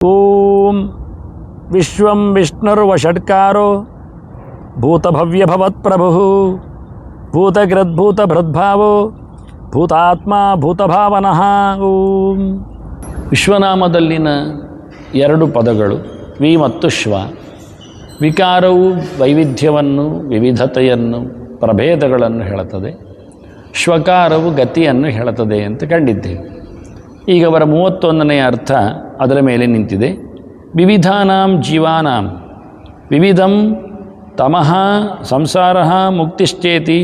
ಓಂ ವಿಶ್ವಂ ವಿಷ್ಣುರ್ವಷಟ್ಕಾರೋ ಭೂತಭವ್ಯಭವತ್ಪ್ರಭು ಭೂತಗ್ರದ್ಭೂತಭೃದ್ಭಾವೋ ಭೂತಾತ್ಮ ಭೂತಭಾವನಃ. ಓಂ ವಿಶ್ವನಾಮದಲ್ಲಿನ ಎರಡು ಪದಗಳು ವಿ ಮತ್ತು ಶ್ವ. ವಿಕಾರವು ವೈವಿಧ್ಯವನ್ನು, ವಿವಿಧತೆಯನ್ನು, ಪ್ರಭೇದಗಳನ್ನು ಹೇಳುತ್ತದೆ. ಶ್ವಕಾರವು ಗತಿಯನ್ನು ಹೇಳುತ್ತದೆ ಅಂತ ಕಂಡಿದ್ದೇವೆ. ಈಗ ಅವರ 31ನೇ ಅರ್ಥ ಅದರ ಮೇಲೆ ನಿಂತಿದೆ. ವಿವಿಧಾನಾಂ ಜೀವಾನಾಂ ವಿವಿಧಂ ತಮಃ ಸಂಸಾರಃ ಮುಕ್ತಿಶ್ಚೇತಿ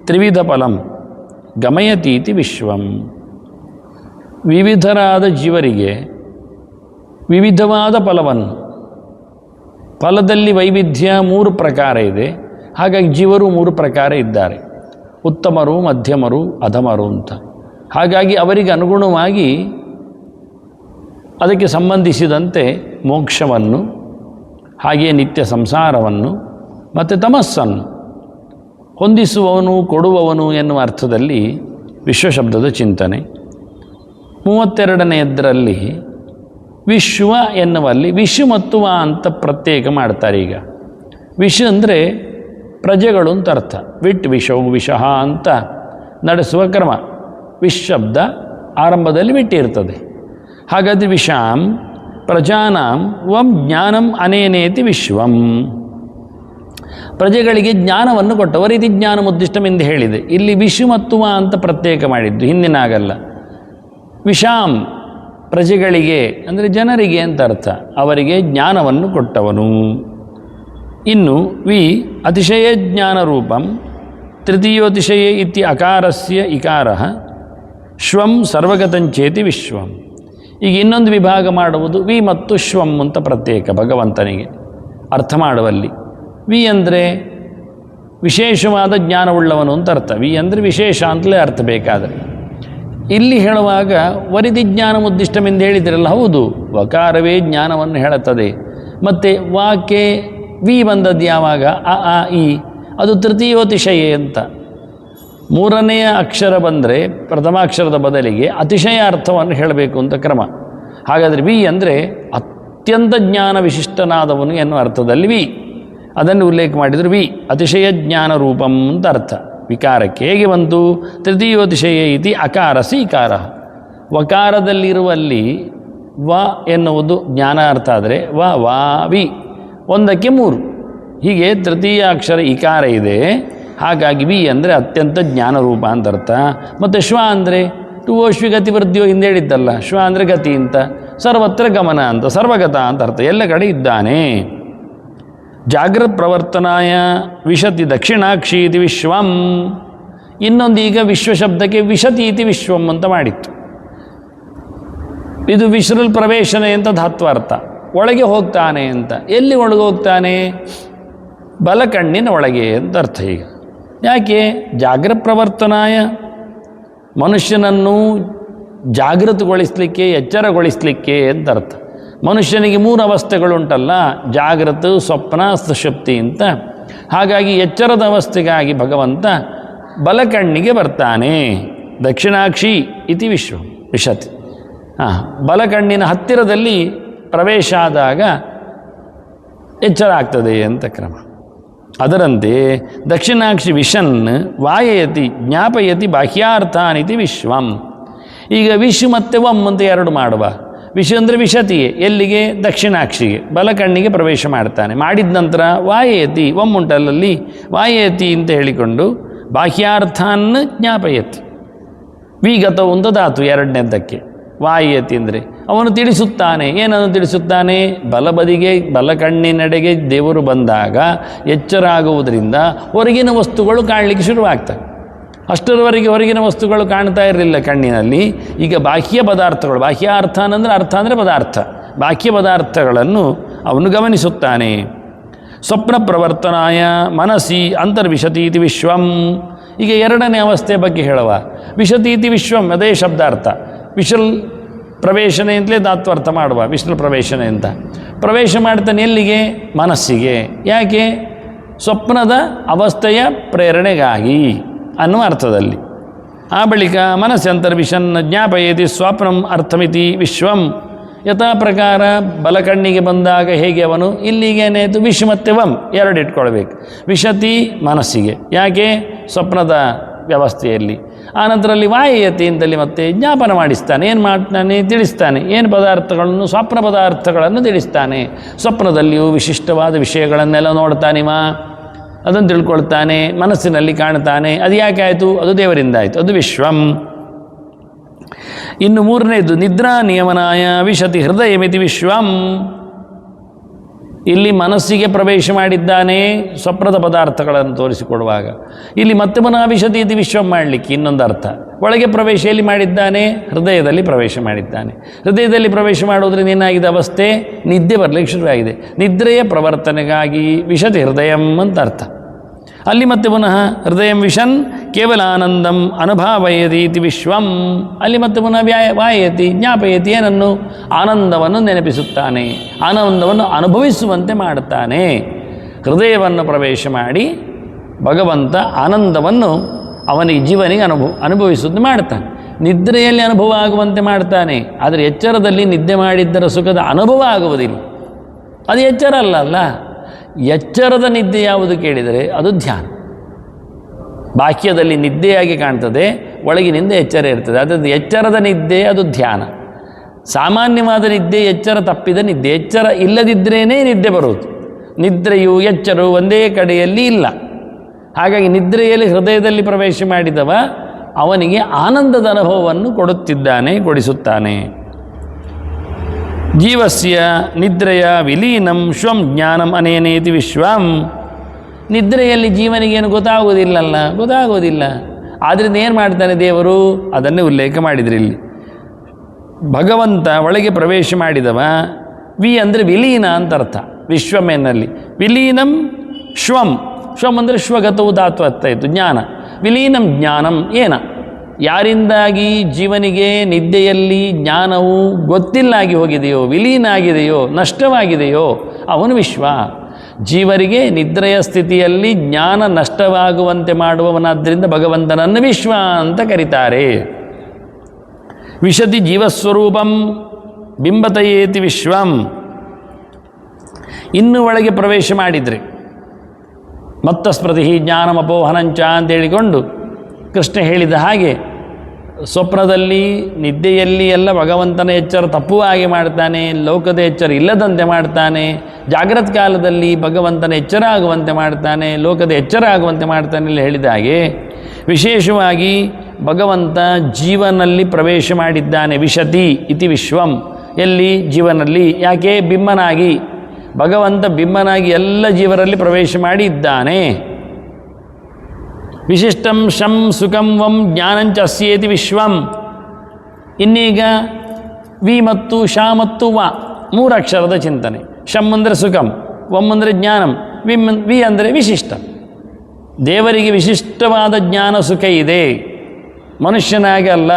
ತ್ರಿವಿಧ ಫಲಂ ಗಮಯತೀತಿ ವಿಶ್ವಂ. ವಿವಿಧರಾದ ಜೀವರಿಗೆ ವಿವಿಧವಾದ ಫಲವನ್ನು, ಫಲದಲ್ಲಿ ವೈವಿಧ್ಯ 3 ಪ್ರಕಾರ ಇದೆ. ಹಾಗಾಗಿ ಜೀವರು 3 ಪ್ರಕಾರ ಇದ್ದಾರೆ, ಉತ್ತಮರು, ಮಧ್ಯಮರು, ಅಧಮರು ಅಂತ. ಹಾಗಾಗಿ ಅವರಿಗೆ ಅನುಗುಣವಾಗಿ ಅದಕ್ಕೆ ಸಂಬಂಧಿಸಿದಂತೆ ಮೋಕ್ಷವನ್ನು, ಹಾಗೆಯೇ ನಿತ್ಯ ಸಂಸಾರವನ್ನು ಮತ್ತು ತಮಸ್ಸನ್ನು ಹೊಂದಿಸುವವನು, ಕೊಡುವವನು ಎನ್ನುವ ಅರ್ಥದಲ್ಲಿ ವಿಶ್ವಶಬ್ದದ ಚಿಂತನೆ. 32ನೇದರಲ್ಲಿ ವಿಶ್ವ ಎನ್ನುವಲ್ಲಿ ವಿಶು ಮತ್ತು ವ ಅಂತ ಪ್ರತ್ಯೇಕ ಮಾಡ್ತಾರೆ. ಈಗ ವಿಶು ಅಂದರೆ ಪ್ರಜೆಗಳು ಅಂತ ಅರ್ಥ. ವಿಟ್ ವಿಷವು ವಿಷಃ ಅಂತ ನಡೆಸುವ ಕ್ರಮ. ವಿಶ್ ಶಬ್ದ ಆರಂಭದಲ್ಲಿ ಬಿಟ್ಟಿರ್ತದೆ. ಹಾಗಾದರೆ ವಿಷಾಂ ಪ್ರಜಾನಾಂ ವಂ ಜ್ಞಾನಂ ಅನೇನೇತಿ ವಿಶ್ವಂ. ಪ್ರಜೆಗಳಿಗೆ ಜ್ಞಾನವನ್ನು ಕೊಟ್ಟವರು ಇದು ಜ್ಞಾನ ಮುದ್ದಿಷ್ಟಮೆಂದು ಹೇಳಿದೆ. ಇಲ್ಲಿ ವಿಶು ಮತ್ತು ವ ಅಂತ ಪ್ರತ್ಯೇಕ ಮಾಡಿದ್ದು, ಹಿಂದಿನಾಗಲ್ಲ. ವಿಷಾಂ ಪ್ರಜೆಗಳಿಗೆ ಅಂದರೆ ಜನರಿಗೆ ಅಂತ ಅರ್ಥ, ಅವರಿಗೆ ಜ್ಞಾನವನ್ನು ಕೊಟ್ಟವನು. ಇನ್ನು ವಿ ಅತಿಶಯ ಜ್ಞಾನ ರೂಪಂ ತೃತೀಯೋತಿಶಯ ಇತಿ ಅಕಾರಸ್ಯ ಇಕಾರಃ ಶ್ವಂ ಸರ್ವಗತಂಚೇತಿ ವಿಶ್ವಂ. ಈಗ ಇನ್ನೊಂದು ವಿಭಾಗ ಮಾಡುವುದು ವಿ ಮತ್ತು ಶ್ವಂ ಅಂತ ಪ್ರತ್ಯೇಕ ಭಗವಂತನಿಗೆ ಅರ್ಥ ಮಾಡುವಲ್ಲಿ. ವಿ ಅಂದರೆ ವಿಶೇಷವಾದ ಜ್ಞಾನವುಳ್ಳವನು ಅಂತ ಅರ್ಥ. ವಿ ಅಂದರೆ ವಿಶೇಷ ಅಂತಲೇ ಅರ್ಥ ಬೇಕಾದರೆ. ಇಲ್ಲಿ ಹೇಳುವಾಗ ವರಿದಿ ಜ್ಞಾನ ಮುದ್ದಿಷ್ಟಮೆಂದು ಹೇಳಿದಿರಲ್ಲ, ಹೌದು, ವಕಾರವೇ ಜ್ಞಾನವನ್ನು ಹೇಳುತ್ತದೆ. ಮತ್ತು ವಾಕೆ ವಿ ಬಂದದ್ದು ಯಾವಾಗ? ಅ ಇ, ಅದು ತೃತೀಯೋತಿಶಯ ಅಂತ. 3ನೆಯ ಅಕ್ಷರ ಬಂದರೆ ಪ್ರಥಮಾಕ್ಷರದ ಬದಲಿಗೆ ಅತಿಶಯ ಅರ್ಥವನ್ನು ಹೇಳಬೇಕು ಅಂತ ಕ್ರಮ. ಹಾಗಾದರೆ ವಿ ಅಂದರೆ ಅತ್ಯಂತ ಜ್ಞಾನ ವಿಶಿಷ್ಟನಾದವನು ಎನ್ನುವ ಅರ್ಥದಲ್ಲಿ ವಿ, ಅದನ್ನು ಉಲ್ಲೇಖ ಮಾಡಿದರು. ವಿ ಅತಿಶಯ ಜ್ಞಾನ ರೂಪಂ ಅಂತ ಅರ್ಥ. ವಿಕಾರಕ್ಕೆ ಹೇಗೆ ಬಂತು? ತೃತೀಯೋತಿಶಯ ಇತಿ ಅಕಾರಸಿ ಇಕಾರ. ವಕಾರದಲ್ಲಿರುವಲ್ಲಿ ವ ಎನ್ನುವುದು ಜ್ಞಾನ ಅರ್ಥ ಆದರೆ ವಾ ವಿ ಒಂದಕ್ಕೆ 3. ಹೀಗೆ ತೃತೀಯ ಅಕ್ಷರ ಇಕಾರ ಇದೆ. ಹಾಗಾಗಿ ವಿ ಅಂದರೆ ಅತ್ಯಂತ ಜ್ಞಾನರೂಪ ಅಂತ ಅರ್ಥ. ಮತ್ತು ಶ್ವ ಅಂದರೆ ಟುವೋಶ್ವಿ ಗತಿ ವೃದ್ಧಿಯೋ ಹಿಂದೆ ಹೇಳಿದ್ದಲ್ಲ, ಶ್ವ ಅಂದರೆ ಗತಿ ಅಂತ, ಸರ್ವತ್ರ ಗಮನ ಅಂತ, ಸರ್ವಗತ ಅಂತ ಅರ್ಥ, ಎಲ್ಲ ಕಡೆ ಇದ್ದಾನೆ. ಜಾಗೃತ್ ಪ್ರವರ್ತನಾಯ ವಿಶತಿ ದಕ್ಷಿಣಾಕ್ಷಿ ಇತಿ ವಿಶ್ವಂ. ಇನ್ನೊಂದು ಈಗ ವಿಶ್ವ ಶಬ್ದಕ್ಕೆ ವಿಶತಿ ಇತಿ ವಿಶ್ವಂ ಅಂತ ಮಾಡಿತ್ತು. ಇದು ವಿಶ್ರಲ್ ಪ್ರವೇಶನೆ ಅಂತ ಧಾತ್ವಾರ್ಥ, ಒಳಗೆ ಹೋಗ್ತಾನೆ ಅಂತ. ಎಲ್ಲಿ ಒಳಗೆ ಹೋಗ್ತಾನೆ? ಬಲಕಣ್ಣಿನ ಒಳಗೆ ಅಂತ ಅರ್ಥ. ಈಗ ಯಾಕೆ? ಜಾಗೃತ ಪ್ರವರ್ತನಾಯ, ಮನುಷ್ಯನನ್ನು ಜಾಗೃತಗೊಳಿಸಲಿಕ್ಕೆ, ಎಚ್ಚರಗೊಳಿಸಲಿಕ್ಕೆ ಅಂತ ಅರ್ಥ. ಮನುಷ್ಯನಿಗೆ 3 ಅವಸ್ಥೆಗಳುಂಟಲ್ಲ, ಜಾಗೃತ, ಸ್ವಪ್ನ, ಸುಷುಪ್ತಿ ಅಂತ. ಹಾಗಾಗಿ ಎಚ್ಚರದ ಅವಸ್ಥೆಗಾಗಿ ಭಗವಂತ ಬಲಕಣ್ಣಿಗೆ ಬರ್ತಾನೆ. ದಕ್ಷಿಣಾಕ್ಷಿ ಇತಿ ವಿಶತಿ. ಬಲಕಣ್ಣಿನ ಹತ್ತಿರದಲ್ಲಿ ಪ್ರವೇಶ ಆದಾಗ ಎಚ್ಚರ ಆಗ್ತದೆ ಅಂತ ಕ್ರಮ. ಅದರಂತೆ ದಕ್ಷಿಣಾಕ್ಷಿ ವಿಶನ್ ವಾಯಯತಿ ಜ್ಞಾಪಯತಿ ಬಾಹ್ಯಾರ್ಥಾನಿತಿ ವಿಶ್ವಂ. ಈಗ ವಿಶು ಮತ್ತು ವಂ ಅಂತ 2 ಮಾಡುವ. ವಿಶು ಅಂದರೆ ವಿಶತಿಗೆ, ಎಲ್ಲಿಗೆ? ದಕ್ಷಿಣಾಕ್ಷಿಗೆ, ಬಲಕಣ್ಣಿಗೆ ಪ್ರವೇಶ ಮಾಡ್ತಾನೆ. ಮಾಡಿದ ನಂತರ ವಾಯಯತಿ, ವಂ ಉಂಟಲ್ಲಲ್ಲಿ ವಾಯಯತಿ ಅಂತ ಹೇಳಿಕೊಂಡು ಬಾಹ್ಯಾರ್ಥಾನ್ ಜ್ಞಾಪಯತಿ. ವಿಗತವು ಅಂತ ಧಾತು 2ನೇದಕ್ಕೆ. ವಾಯಯತಿ ಅಂದರೆ ಅವನು ತಿಳಿಸುತ್ತಾನೆ. ಏನನ್ನು ತಿಳಿಸುತ್ತಾನೆ? ಬಲಬದಿಗೆ, ಬಲಕಣ್ಣಿನೆಡೆಗೆ ದೇವರು ಬಂದಾಗ ಎಚ್ಚರ ಆಗುವುದರಿಂದ ಹೊರಗಿನ ವಸ್ತುಗಳು ಕಾಣಲಿಕ್ಕೆ ಶುರುವಾಗ್ತವೆ. ಅಷ್ಟರವರೆಗೆ ಹೊರಗಿನ ವಸ್ತುಗಳು ಕಾಣ್ತಾ ಇರಲಿಲ್ಲ ಕಣ್ಣಿನಲ್ಲಿ. ಈಗ ಬಾಹ್ಯ ಪದಾರ್ಥಗಳು, ಬಾಹ್ಯಾರ್ಥ ಅಂದರೆ ಅರ್ಥ ಅಂದರೆ ಪದಾರ್ಥ, ಬಾಹ್ಯ ಪದಾರ್ಥಗಳನ್ನು ಅವನು ಗಮನಿಸುತ್ತಾನೆ. ಸ್ವಪ್ನ ಪ್ರವರ್ತನಾಯ ಮನಸ್ಸಿ ಅಂತರ್ವಿಶತೀತಿ ವಿಶ್ವಂ. ಈಗ 2ನೇ ಅವಸ್ಥೆಯ ಬಗ್ಗೆ ಹೇಳುವ. ವಿಶತೀತಿ ವಿಶ್ವಂ ಅದೇ ಶಬ್ದಾರ್ಥ. ವಿಶಲ್ ಪ್ರವೇಶನೆ ಅಂತಲೇ ಧಾತ್ವರ್ಥ ಮಾಡುವ. ವಿಷ್ಣು ಪ್ರವೇಶನೆ ಅಂತ ಪ್ರವೇಶ ಮಾಡ್ತಾನೆ. ಎಲ್ಲಿಗೆ? ಮನಸ್ಸಿಗೆ. ಯಾಕೆ? ಸ್ವಪ್ನದ ಅವಸ್ಥೆಯ ಪ್ರೇರಣೆಗಾಗಿ ಅನ್ನುವ ಅರ್ಥದಲ್ಲಿ. ಆ ಬಳಿಕ ಮನಸ್ಸಂತರ್ವಿಶನ್ ಜ್ಞಾಪಯತಿ ಸ್ವಪ್ನಂ ಅರ್ಥಮಿತಿ ವಿಶ್ವಂ ಯಥಾ ಪ್ರಕಾರ ಬಲಕಣ್ಣಿಗೆ ಬಂದಾಗ ಹೇಗೆ ಅವನು ಇಲ್ಲಿಗೇನಾಯಿತು ವಿಷ್ ಮತ್ತು ವಂ ಎರಡು ಇಟ್ಕೊಳ್ಬೇಕು. ವಿಶತಿ ಮನಸ್ಸಿಗೆ, ಯಾಕೆ ಸ್ವಪ್ನದ ವ್ಯವಸ್ಥೆಯಲ್ಲಿ. ಆನಂತರಲ್ಲಿ ವಾಯಯತಿ ಅಂತಲ್ಲಿ ಮತ್ತೆ ಜ್ಞಾಪನ ಮಾಡಿಸ್ತಾನೆ. ಏನು ಮಾಡ್ತಾನೆ? ತಿಳಿಸ್ತಾನೆ. ಏನು ಪದಾರ್ಥಗಳನ್ನು? ಸ್ವಪ್ನ ಪದಾರ್ಥಗಳನ್ನು ತಿಳಿಸ್ತಾನೆ. ಸ್ವಪ್ನದಲ್ಲಿಯೂ ವಿಶಿಷ್ಟವಾದ ವಿಷಯಗಳನ್ನೆಲ್ಲ ನೋಡ್ತಾನಿವ, ಅದನ್ನು ತಿಳ್ಕೊಳ್ತಾನೆ, ಮನಸ್ಸಿನಲ್ಲಿ ಕಾಣ್ತಾನೆ. ಅದು ಯಾಕೆ ಆಯಿತು? ಅದು ದೇವರಿಂದ ಆಯಿತು, ಅದು ವಿಶ್ವಂ. ಇನ್ನು ಮೂರನೇದು ನಿದ್ರಾ ನಿಯಮನಾಯ ವಿಶತಿ ಹೃದಯಮಿತಿ ವಿಶ್ವಂ. ಇಲ್ಲಿ ಮನಸ್ಸಿಗೆ ಪ್ರವೇಶ ಮಾಡಿದ್ದಾನೆ ಸ್ವಪ್ನದ ಪದಾರ್ಥಗಳನ್ನು ತೋರಿಸಿಕೊಡುವಾಗ. ಇಲ್ಲಿ ಮತ್ತೆ ಪುನಃ ವಿಶತಿ ಇತಿ ವಿಶ್ವಂ ಮಾಡಲಿಕ್ಕೆ ಇನ್ನೊಂದು ಅರ್ಥ. ಒಳಗೆ ಪ್ರವೇಶ ಎಲ್ಲಿ ಮಾಡಿದ್ದಾನೆ? ಹೃದಯದಲ್ಲಿ ಪ್ರವೇಶ ಮಾಡಿದ್ದಾನೆ. ಹೃದಯದಲ್ಲಿ ಪ್ರವೇಶ ಮಾಡೋದ್ರಿಂದ ಏನಾಗಿದೆ ಅವಸ್ಥೆ? ನಿದ್ದೆ ಬರಲಿಕ್ಕೆ ಶುರುವಾಗಿದೆ. ನಿದ್ರೆಯ ಪ್ರವರ್ತನೆಗಾಗಿ ವಿಶತಿ ಹೃದಯಂ ಅಂತ ಅರ್ಥ. ಅಲ್ಲಿ ಮತ್ತೆ ಪುನಃ ಹೃದಯಂ ವಿಶನ್ ಕೇವಲ ಆನಂದಂ ಅನುಭಾವಯತಿ ಇತಿ ವಿಶ್ವಂ. ಅಲ್ಲಿ ಮತ್ತೆ ಪುನಃ ವಾಯಯತಿ ಜ್ಞಾಪಯತಿ, ಏನನ್ನು? ಆನಂದವನ್ನು ನೆನಪಿಸುತ್ತಾನೆ, ಆನಂದವನ್ನು ಅನುಭವಿಸುವಂತೆ ಮಾಡುತ್ತಾನೆ. ಹೃದಯವನ್ನು ಪ್ರವೇಶ ಮಾಡಿ ಭಗವಂತ ಆನಂದವನ್ನು ಅವನಿಗೆ ಜೀವನಿಗೆ ಅನುಭವಿಸುವಂತೆ ಮಾಡ್ತಾನೆ. ನಿದ್ರೆಯಲ್ಲಿ ಅನುಭವ ಆಗುವಂತೆ ಮಾಡ್ತಾನೆ. ಆದರೆ ಎಚ್ಚರದಲ್ಲಿ ನಿದ್ದೆ ಮಾಡಿದ್ದರ ಸುಖದ ಅನುಭವ ಆಗುವುದಿಲ್ಲ. ಅದು ಎಚ್ಚರ ಅಲ್ಲ. ಎಚ್ಚರದ ನಿದ್ದೆ ಯಾವುದು ಕೇಳಿದರೆ ಅದು ಧ್ಯಾನ. ಬಾಹ್ಯದಲ್ಲಿ ನಿದ್ದೆಯಾಗಿ ಕಾಣ್ತದೆ, ಒಳಗಿನಿಂದ ಎಚ್ಚರ ಇರ್ತದೆ. ಅದರಿಂದ ಎಚ್ಚರದ ನಿದ್ದೆ ಅದು ಧ್ಯಾನ. ಸಾಮಾನ್ಯವಾದ ನಿದ್ದೆ ಎಚ್ಚರ ತಪ್ಪಿದ ನಿದ್ದೆ. ಎಚ್ಚರ ಇಲ್ಲದಿದ್ದರೇ ನಿದ್ದೆ ಬರುವುದು. ನಿದ್ರೆಯು ಎಚ್ಚರವು ಒಂದೇ ಕಡೆಯಲ್ಲಿ ಇಲ್ಲ. ಹಾಗಾಗಿ ನಿದ್ರೆಯಲ್ಲಿ ಹೃದಯದಲ್ಲಿ ಪ್ರವೇಶ ಮಾಡಿದವ ಅವನಿಗೆ ಆನಂದದ ಅನುಭವವನ್ನು ಕೊಡಿಸುತ್ತಾನೆ. ಜೀವಸ್ಯ ನಿದ್ರೆಯ ವಿಲೀನಂ ಶ್ವಂ ಜ್ಞಾನಂ ಅನೇನೇತಿ ವಿಶ್ವಂ. ನಿದ್ರೆಯಲ್ಲಿ ಜೀವನಿಗೇನು ಗೊತ್ತಾಗೋದಿಲ್ಲ. ಆದ್ದರಿಂದ ಏನು ಮಾಡ್ತಾನೆ ದೇವರು? ಅದನ್ನೇ ಉಲ್ಲೇಖ ಮಾಡಿದ್ರಿ ಇಲ್ಲಿ. ಭಗವಂತ ಒಳಗೆ ಪ್ರವೇಶ ಮಾಡಿದವ. ವಿ ಅಂದರೆ ವಿಲೀನ ಅಂತ ಅರ್ಥ. ವಿಶ್ವಮೇನಲ್ಲಿ ವಿಲೀನಂ ಶ್ವಂ. ಶ್ವಂ ಅಂದರೆ ಶ್ವಗತವು ಧಾತು ಅರ್ಥ ಇತ್ತು, ಜ್ಞಾನ. ವಿಲೀನಂ ಜ್ಞಾನಂ ಏನ? ಯಾರಿಂದಾಗಿ ಜೀವನಿಗೆ ನಿದ್ದೆಯಲ್ಲಿ ಜ್ಞಾನವು ಗೊತ್ತಿಲ್ಲಾಗಿ ಹೋಗಿದೆಯೋ, ವಿಲೀನ ಆಗಿದೆಯೋ, ನಷ್ಟವಾಗಿದೆಯೋ ಅವನು ವಿಶ್ವ. ಜೀವರಿಗೆ ನಿದ್ರೆಯ ಸ್ಥಿತಿಯಲ್ಲಿ ಜ್ಞಾನ ನಷ್ಟವಾಗುವಂತೆ ಮಾಡುವವನಾದ್ದರಿಂದ ಭಗವಂತನನ್ನು ವಿಶ್ವ ಅಂತ ಕರೀತಾರೆ. ವಿಶತಿ ಜೀವಸ್ವರೂಪಂ ಬಿಂಬತಯೇತಿ ವಿಶ್ವಂ. ಇನ್ನು ಒಳಗೆ ಪ್ರವೇಶ ಮಾಡಿದರೆ ಮತ್ತ ಸ್ಮೃತಿ ಜ್ಞಾನಮಪೋಹನಂಚ ಅಂತ ಹೇಳಿಕೊಂಡು ಕೃಷ್ಣ ಹೇಳಿದ ಹಾಗೆ ಸ್ವಪ್ನದಲ್ಲಿ ನಿದ್ದೆಯಲ್ಲಿ ಎಲ್ಲ ಭಗವಂತನ ಎಚ್ಚರ ತಪ್ಪುವ ಹಾಗೆ ಮಾಡ್ತಾನೆ, ಲೋಕದ ಎಚ್ಚರ ಇಲ್ಲದಂತೆ ಮಾಡ್ತಾನೆ. ಜಾಗ್ರತ್ ಕಾಲದಲ್ಲಿ ಭಗವಂತನ ಎಚ್ಚರ ಆಗುವಂತೆ ಮಾಡ್ತಾನೆ, ಲೋಕದ ಎಚ್ಚರ ಆಗುವಂತೆ ಮಾಡ್ತಾನೆ ಇಲ್ಲಿ ಹೇಳಿದ ಹಾಗೆ ವಿಶೇಷವಾಗಿ ಭಗವಂತ ಜೀವನಲ್ಲಿ ಪ್ರವೇಶ ಮಾಡಿದ್ದಾನೆ. ವಿಶತಿ ಇತಿ ವಿಶ್ವಂ. ಎಲ್ಲಿ? ಜೀವನಲ್ಲಿ. ಯಾಕೆ? ಬಿಂಬನಾಗಿ. ಭಗವಂತ ಬಿಂಬನಾಗಿ ಎಲ್ಲ ಜೀವರಲ್ಲಿ ಪ್ರವೇಶ ಮಾಡಿ ಇದ್ದಾನೆ. ವಿಶಿಷ್ಟಂ ಶಂ ಸುಖಂ ವಂ ಜ್ಞಾನಂಚ ಅಸ್ಯೇತಿ ವಿಶ್ವಂ. ಇನ್ನೀಗ ವಿ ಮತ್ತು ಶ ಮತ್ತು ವ ಮೂರು ಅಕ್ಷರದ ಚಿಂತನೆ. ಶಂ ಅಂದರೆ ಸುಖಂ, ವಂ ಅಂದರೆ ಜ್ಞಾನಂ, ವಿ ಅಂದರೆ ವಿಶಿಷ್ಟ. ದೇವರಿಗೆ ವಿಶಿಷ್ಟವಾದ ಜ್ಞಾನ ಸುಖ ಇದೆ. ಮನುಷ್ಯನಾಗೆ ಅಲ್ಲ,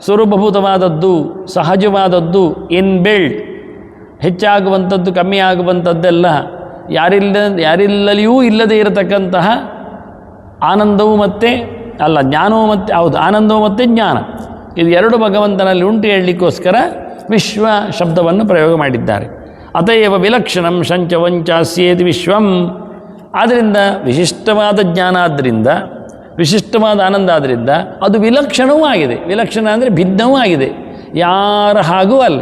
ಸ್ವರೂಪಭೂತವಾದದ್ದು, ಸಹಜವಾದದ್ದು, ಇನ್ಬಿಲ್ಡ್. ಹೆಚ್ಚಾಗುವಂಥದ್ದು ಕಮ್ಮಿ ಆಗುವಂಥದ್ದೆಲ್ಲ, ಯಾರಿಲ್ಲಲಿಯೂ ಇಲ್ಲದೇ ಇರತಕ್ಕಂತಹ ಆನಂದವು ಮತ್ತು ಜ್ಞಾನವು ಮತ್ತು ಆನಂದವು ಮತ್ತು ಜ್ಞಾನ, ಇದು ಎರಡು ಭಗವಂತನಲ್ಲಿ ಉಂಟು ಹೇಳಲಿಕ್ಕೋಸ್ಕರ ವಿಶ್ವ ಶಬ್ದವನ್ನು ಪ್ರಯೋಗ ಮಾಡಿದ್ದಾರೆ. ಅತಯವ ವಿಲಕ್ಷಣಂ ಶಂಚ ವಂಚಾಸ್ಯೇತಿ ವಿಶ್ವಂ. ಆದ್ದರಿಂದ ವಿಶಿಷ್ಟವಾದ ಜ್ಞಾನ ಆದ್ದರಿಂದ, ವಿಶಿಷ್ಟವಾದ ಆನಂದ ಆದ್ದರಿಂದ ಅದು ವಿಲಕ್ಷಣವೂ ಆಗಿದೆ. ವಿಲಕ್ಷಣ ಅಂದರೆ ಭಿನ್ನವೂ ಆಗಿದೆ, ಯಾರ ಹಾಗೂ ಅಲ್ಲ.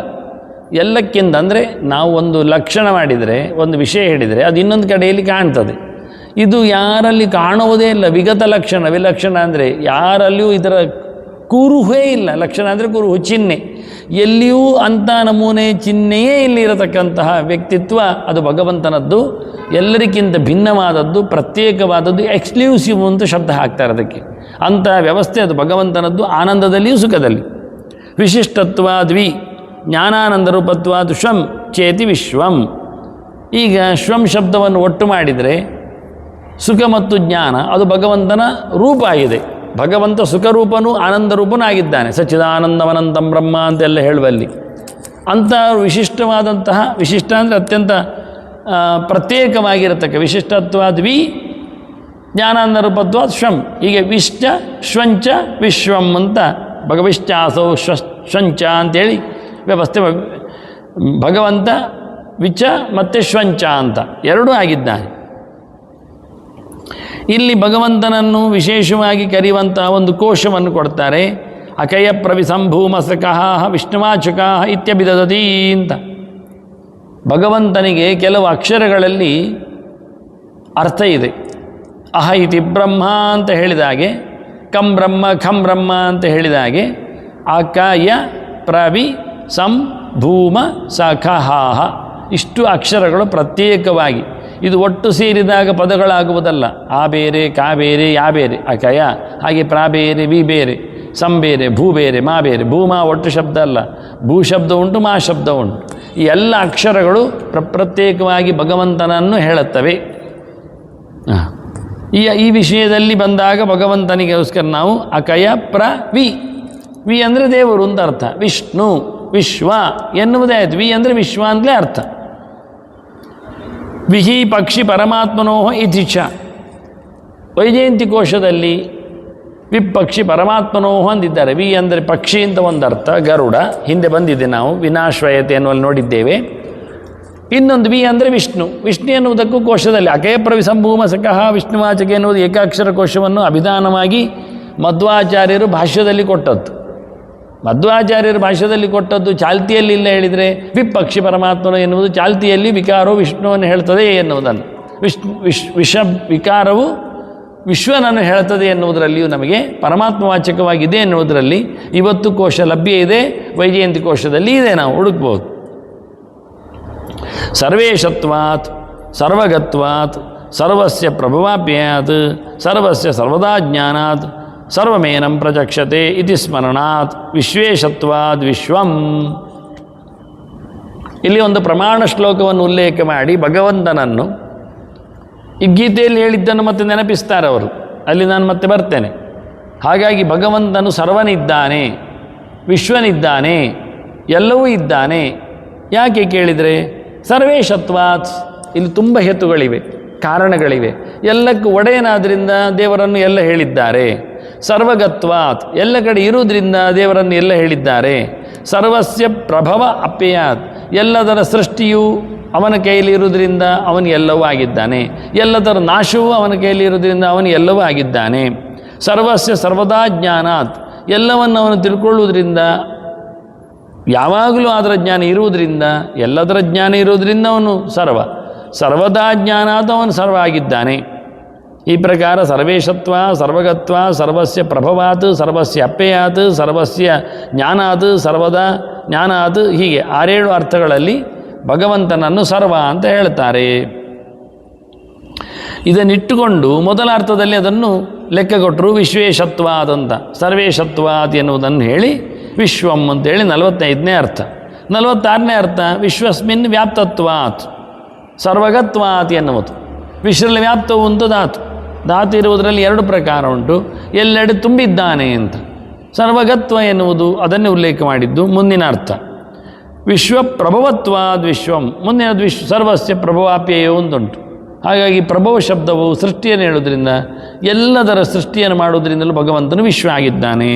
ಎಲ್ಲಕ್ಕಿಂತ ಅಂದರೆ ನಾವು ಒಂದು ಲಕ್ಷಣ ಮಾಡಿದರೆ, ಒಂದು ವಿಷಯ ಹೇಳಿದರೆ ಅದು ಇನ್ನೊಂದು ಕಡೆಯಲ್ಲಿ ಕಾಣ್ತದೆ. ಇದು ಯಾರಲ್ಲಿ ಕಾಣುವುದೇ ಇಲ್ಲ, ವಿಗತ ಲಕ್ಷಣ. ವಿಲಕ್ಷಣ ಅಂದರೆ ಯಾರಲ್ಲಿಯೂ ಇದರ ಕುರುಹೇ ಇಲ್ಲ. ಲಕ್ಷಣ ಅಂದರೆ ಕುರುಹು, ಚಿಹ್ನೆ. ಎಲ್ಲಿಯೂ ಅಂಥ ನಮೂನೆ ಚಿಹ್ನೆಯೇ ಇಲ್ಲಿ ಇರತಕ್ಕಂತಹ ವ್ಯಕ್ತಿತ್ವ ಅದು ಭಗವಂತನದ್ದು. ಎಲ್ಲರಿಗಿಂತ ಭಿನ್ನವಾದದ್ದು, ಪ್ರತ್ಯೇಕವಾದದ್ದು, ಎಕ್ಸ್ಕ್ಲೂಸಿವ್ ಅಂತ ಶಬ್ದ ಹಾಕ್ತಾರೆ ಅದಕ್ಕೆ. ಅಂಥ ವ್ಯವಸ್ಥೆ ಅದು ಭಗವಂತನದ್ದು, ಆನಂದದಲ್ಲಿಯೂ ಸುಖದಲ್ಲಿ. ವಿಶಿಷ್ಟತ್ವಾದ್ವಿ ಜ್ಞಾನಾನಂದ ರೂಪತ್ವಾದ್ ಶ್ವಂ ಚೇತಿ ವಿಶ್ವಂ. ಈಗ ಶ್ವಂ ಶಬ್ದವನ್ನು ಒಟ್ಟು ಮಾಡಿದರೆ ಸುಖ ಮತ್ತು ಜ್ಞಾನ ಅದು ಭಗವಂತನ ರೂಪ ಆಗಿದೆ. ಭಗವಂತ ಸುಖರೂಪನೂ ಆನಂದ ರೂಪನೂ ಆಗಿದ್ದಾನೆ. ಸಚ್ಚಿದಾನಂದವನಂತಂ ಬ್ರಹ್ಮ ಅಂತೆಲ್ಲ ಹೇಳುವಲ್ಲಿ ಅಂಥ ವಿಶಿಷ್ಟವಾದಂತಹ, ವಿಶಿಷ್ಟ ಅಂದರೆ ಅತ್ಯಂತ ಪ್ರತ್ಯೇಕವಾಗಿರತಕ್ಕ ವಿಶಿಷ್ಟತ್ವಾದ್ವಿ ಜ್ಞಾನಾನಂದ ರೂಪತ್ವಾದ್ ಶ್ವಂ. ಹೀಗೆ ವಿಶ್ಚ ಶ್ವಂಚ ವಿಶ್ವಂ ಅಂತ ಭಗವಿಶ್ಚಾಸೌ ಶ್ವಂಚ ಅಂತೇಳಿ ವ್ಯವಸ್ಥೆ ಭಗವಂತ ವಿಚ ಮತ್ತು ಶ್ವಂಚ ಅಂತ ಎರಡೂ ಆಗಿದ್ದಾನೆ. ಇಲ್ಲಿ ಭಗವಂತನನ್ನು ವಿಶೇಷವಾಗಿ ಕರೆಯುವಂಥ ಒಂದು ಕೋಶವನ್ನು ಕೊಡ್ತಾರೆ. ಅಕಯ ಪ್ರವಿಸಂಭೂಮಸಕಃ ವಿಷ್ಣುವಾಚಕಃ ಇತ್ಯಭಿದದತಿ ಅಂತ. ಭಗವಂತನಿಗೆ ಕೆಲವು ಅಕ್ಷರಗಳಲ್ಲಿ ಅರ್ಥ ಇದೆ. ಅಹ ಇತಿ ಬ್ರಹ್ಮ ಅಂತ ಹೇಳಿದ ಹಾಗೆ, ಕಂ ಬ್ರಹ್ಮ ಖಂ ಬ್ರಹ್ಮ ಅಂತ ಹೇಳಿದ ಹಾಗೆ, ಅಕಯ ಪ್ರವಿ ಸಂಭೂಮ ಸಖಃ ಇಷ್ಟು ಅಕ್ಷರಗಳು ಪ್ರತ್ಯೇಕವಾಗಿ, ಇದು ಒಟ್ಟು ಸೇರಿದಾಗ ಪದಗಳಾಗುವುದಲ್ಲ. ಆ ಬೇರೆ, ಕಾ ಬೇರೆ, ಯಾ ಬೇರೆ, ಅಕಯ, ಹಾಗೆ ಪ್ರಾ ಬೇರೆ, ವಿ ಬೇರೆ, ಸಂ ಬೇರೆ, ಭೂ ಬೇರೆ, ಮಾ ಬೇರೆ. ಭೂಮಾ ಒಟ್ಟು ಶಬ್ದ ಅಲ್ಲ, ಭೂ ಶಬ್ದ ಉಂಟು, ಮಾ ಶಬ್ದ ಉಂಟು. ಈ ಎಲ್ಲ ಅಕ್ಷರಗಳು ಪ್ರತ್ಯೇಕವಾಗಿ ಭಗವಂತನನ್ನು ಹೇಳುತ್ತವೆ. ಈ ವಿಷಯದಲ್ಲಿ ಬಂದಾಗ ಭಗವಂತನಿಗೋಸ್ಕರ ನಾವು ಅಕಯ ಪ್ರ ವಿ, ವಿ ಅಂದರೆ ದೇವರು ಅಂತ ಅರ್ಥ. ವಿಷ್ಣು, ವಿಶ್ವ ಎನ್ನುವುದೇ ಆಯಿತು. ವಿ ಅಂದರೆ ವಿಶ್ವ ಅಂತಲೇ ಅರ್ಥ. ವಿಹಿ ಪಕ್ಷಿ ಪರಮಾತ್ಮನೋ ಇತಿಚ. ವೈಜಯಂತಿ ಕೋಶದಲ್ಲಿ ವಿಪಕ್ಷಿ ಪರಮಾತ್ಮನೋ ಅಂದಿದ್ದಾರೆ. ವಿ ಅಂದರೆ ಪಕ್ಷಿ ಅಂತ ಒಂದರ್ಥ, ಗರುಡ ಹಿಂದೆ ಬಂದಿದೆ, ನಾವು ವಿನಾಶ್ವಯತೆ ಎನ್ನುವಲ್ಲಿ ನೋಡಿದ್ದೇವೆ. ಇನ್ನೊಂದು ವಿ ಅಂದರೆ ವಿಷ್ಣು. ವಿಷ್ಣು ಎನ್ನುವುದಕ್ಕೂ ಕೋಶದಲ್ಲಿ ಅಕಯ ಪ್ರವಿಸಂಭೂಮ ಸಕಃ ವಿಷ್ಣುವಾಚಕ ಎನ್ನುವುದು ಏಕಾಕ್ಷರ ಕೋಶವನ್ನು ಅಭಿಧಾನವಾಗಿ ಮಧ್ವಾಚಾರ್ಯರು ಭಾಷ್ಯದಲ್ಲಿ ಕೊಟ್ಟದ್ದು. ಮಧ್ವಾಚಾರ್ಯರು ಭಾಷ್ಯದಲ್ಲಿ ಕೊಟ್ಟದ್ದು ಚಾಲ್ತಿಯಲ್ಲಿ ಇಲ್ಲ ಹೇಳಿದರೆ ವಿಪಕ್ಷಿ ಪರಮಾತ್ಮನು ಎನ್ನುವುದು ಚಾಲ್ತಿಯಲ್ಲಿ ವಿಕಾರವು ವಿಷ್ಣುವನ್ನು ಹೇಳ್ತದೆ ಎನ್ನುವುದನ್ನು, ವಿಕಾರವು ವಿಶ್ವನನ್ನು ಹೇಳ್ತದೆ ಎನ್ನುವುದರಲ್ಲಿಯೂ ನಮಗೆ ಪರಮಾತ್ಮವಾಚಕವಾಗಿದೆ ಎನ್ನುವುದರಲ್ಲಿ ಇವತ್ತು ಕೋಶ ಲಭ್ಯ ಇದೆ. ವೈಜಯಂತಿ ಕೋಶದಲ್ಲಿ ಇದೆ, ನಾವು ಹುಡುಕ್ಬೋದು. ಸರ್ವೇಶತ್ವಾತ್ ಸರ್ವಗತ್ವಾತ್ ಸರ್ವಸ್ಯ ಪ್ರಭವಾಪ್ಯಾತ್ ಸರ್ವಸ್ಯ ಸರ್ವದಾ ಜ್ಞಾನಾತ್ ಸರ್ವಮೇನಂ ಪ್ರಚಕ್ಷತೆ ಇತಿ ಸ್ಮರಣಾತ್ ವಿಶ್ವೇಶತ್ವಾದ್ ವಿಶ್ವಂ. ಇಲ್ಲಿ ಒಂದು ಪ್ರಮಾಣ ಶ್ಲೋಕವನ್ನು ಉಲ್ಲೇಖ ಮಾಡಿ ಭಗವಂತನನ್ನು ಈ ಗೀತೆಯಲ್ಲಿ ಹೇಳಿದ್ದನ್ನು ಮತ್ತೆ ನೆನಪಿಸ್ತಾರೆ ಅವರು. ಅಲ್ಲಿ ನಾನು ಮತ್ತೆ ಬರ್ತೇನೆ. ಹಾಗಾಗಿ ಭಗವಂತನು ಸರ್ವನಿದ್ದಾನೆ, ವಿಶ್ವನಿದ್ದಾನೆ, ಎಲ್ಲವೂ ಇದ್ದಾನೆ. ಯಾಕೆ ಕೇಳಿದರೆ ಸರ್ವೇಶತ್ವಾತ್, ಇಲ್ಲಿ ತುಂಬ ಹೇತುಗಳಿವೆ, ಕಾರಣಗಳಿವೆ. ಎಲ್ಲಕ್ಕೂ ಒಡೆಯನಾದ್ರಿಂದ ದೇವರನ್ನು ಎಲ್ಲ ಹೇಳಿದ್ದಾರೆ. ಸರ್ವಗತ್ವಾತ್, ಎಲ್ಲ ಕಡೆ ಇರುವುದರಿಂದ ದೇವರನ್ನು ಎಲ್ಲ ಹೇಳಿದ್ದಾರೆ. ಸರ್ವಸ್ಯ ಪ್ರಭವ ಅಪ್ಯಯಾತ್, ಎಲ್ಲದರ ಸೃಷ್ಟಿಯು ಅವನ ಕೈಯಲ್ಲಿ ಇರುವುದರಿಂದ ಅವನು ಎಲ್ಲವೂ ಆಗಿದ್ದಾನೆ. ಎಲ್ಲದರ ನಾಶವೂ ಅವನ ಕೈಯಲ್ಲಿ ಇರುವುದರಿಂದ ಅವನು ಎಲ್ಲವೂ ಆಗಿದ್ದಾನೆ. ಸರ್ವಸ್ಯ ಸರ್ವದಾ ಜ್ಞಾನಾತ್, ಎಲ್ಲವನ್ನು ಅವನು ತಿಳ್ಕೊಳ್ಳುವುದರಿಂದ, ಯಾವಾಗಲೂ ಅದರ ಜ್ಞಾನ ಇರುವುದರಿಂದ, ಎಲ್ಲದರ ಜ್ಞಾನ ಇರುವುದರಿಂದ ಅವನು ಸರ್ವದಾ ಜ್ಞಾನಾತ್, ಅವನು ಸರ್ವ ಆಗಿದ್ದಾನೆ. ಈ ಪ್ರಕಾರ ಸರ್ವೇಶತ್ವ ಸರ್ವಗತ್ವ ಸರ್ವಸ್ಯ ಪ್ರಭವಾತ್ ಸರ್ವಸ್ಯ ಅಪ್ಯಯಾತ್ ಸರ್ವಸ್ಯ ಜ್ಞಾನಾತ್ ಸರ್ವದಾ ಜ್ಞಾನಾತ್, ಹೀಗೆ 6-7 ಅರ್ಥಗಳಲ್ಲಿ ಭಗವಂತನನ್ನು ಸರ್ವ ಅಂತ ಹೇಳ್ತಾರೆ. ಇದನ್ನಿಟ್ಟುಕೊಂಡು ಮೊದಲ ಅರ್ಥದಲ್ಲಿ ಅದನ್ನು ಲೆಕ್ಕ ಕೊಟ್ಟರು. ವಿಶ್ವೇಶತ್ವಾದಂತ ಸರ್ವೇಶತ್ವಾತ್ ಎನ್ನುವುದನ್ನು ಹೇಳಿ ವಿಶ್ವಂ ಅಂತೇಳಿ 45ನೇ ಅರ್ಥ. 46ನೇ ಅರ್ಥ ವಿಶ್ವಸ್ಮಿನ್ ವ್ಯಾಪ್ತತ್ವಾತ್ ಸರ್ವಗತ್ವಾತ್ ಎನ್ನುವುದು. ವಿಶ್ವದಲ್ಲಿ ವ್ಯಾಪ್ತವು ಅಂತ ಧಾತು ಇರುವುದರಲ್ಲಿ 2 ಪ್ರಕಾರ ಉಂಟು. ಎಲ್ಲೆಡೆ ತುಂಬಿದ್ದಾನೆ ಅಂತ. ಸರ್ವಗತ್ವ ಎನ್ನುವುದು ಅದನ್ನೇ ಉಲ್ಲೇಖ ಮಾಡಿದ್ದು. ಮುಂದಿನ ಅರ್ಥ ವಿಶ್ವ ಪ್ರಭವತ್ವಾದ್ ವಿಶ್ವಂ, ಮುಂದಿನದು ಸರ್ವಸ್ಯ ಪ್ರಭವಾಪ್ಯಯೋ ಒಂದುಂಟು. ಹಾಗಾಗಿ ಪ್ರಭವ ಶಬ್ದವು ಸೃಷ್ಟಿಯನ್ನು ಹೇಳುವುದರಿಂದ, ಎಲ್ಲದರ ಸೃಷ್ಟಿಯನ್ನು ಮಾಡುವುದರಿಂದಲೂ ಭಗವಂತನು ವಿಶ್ವ ಆಗಿದ್ದಾನೆ.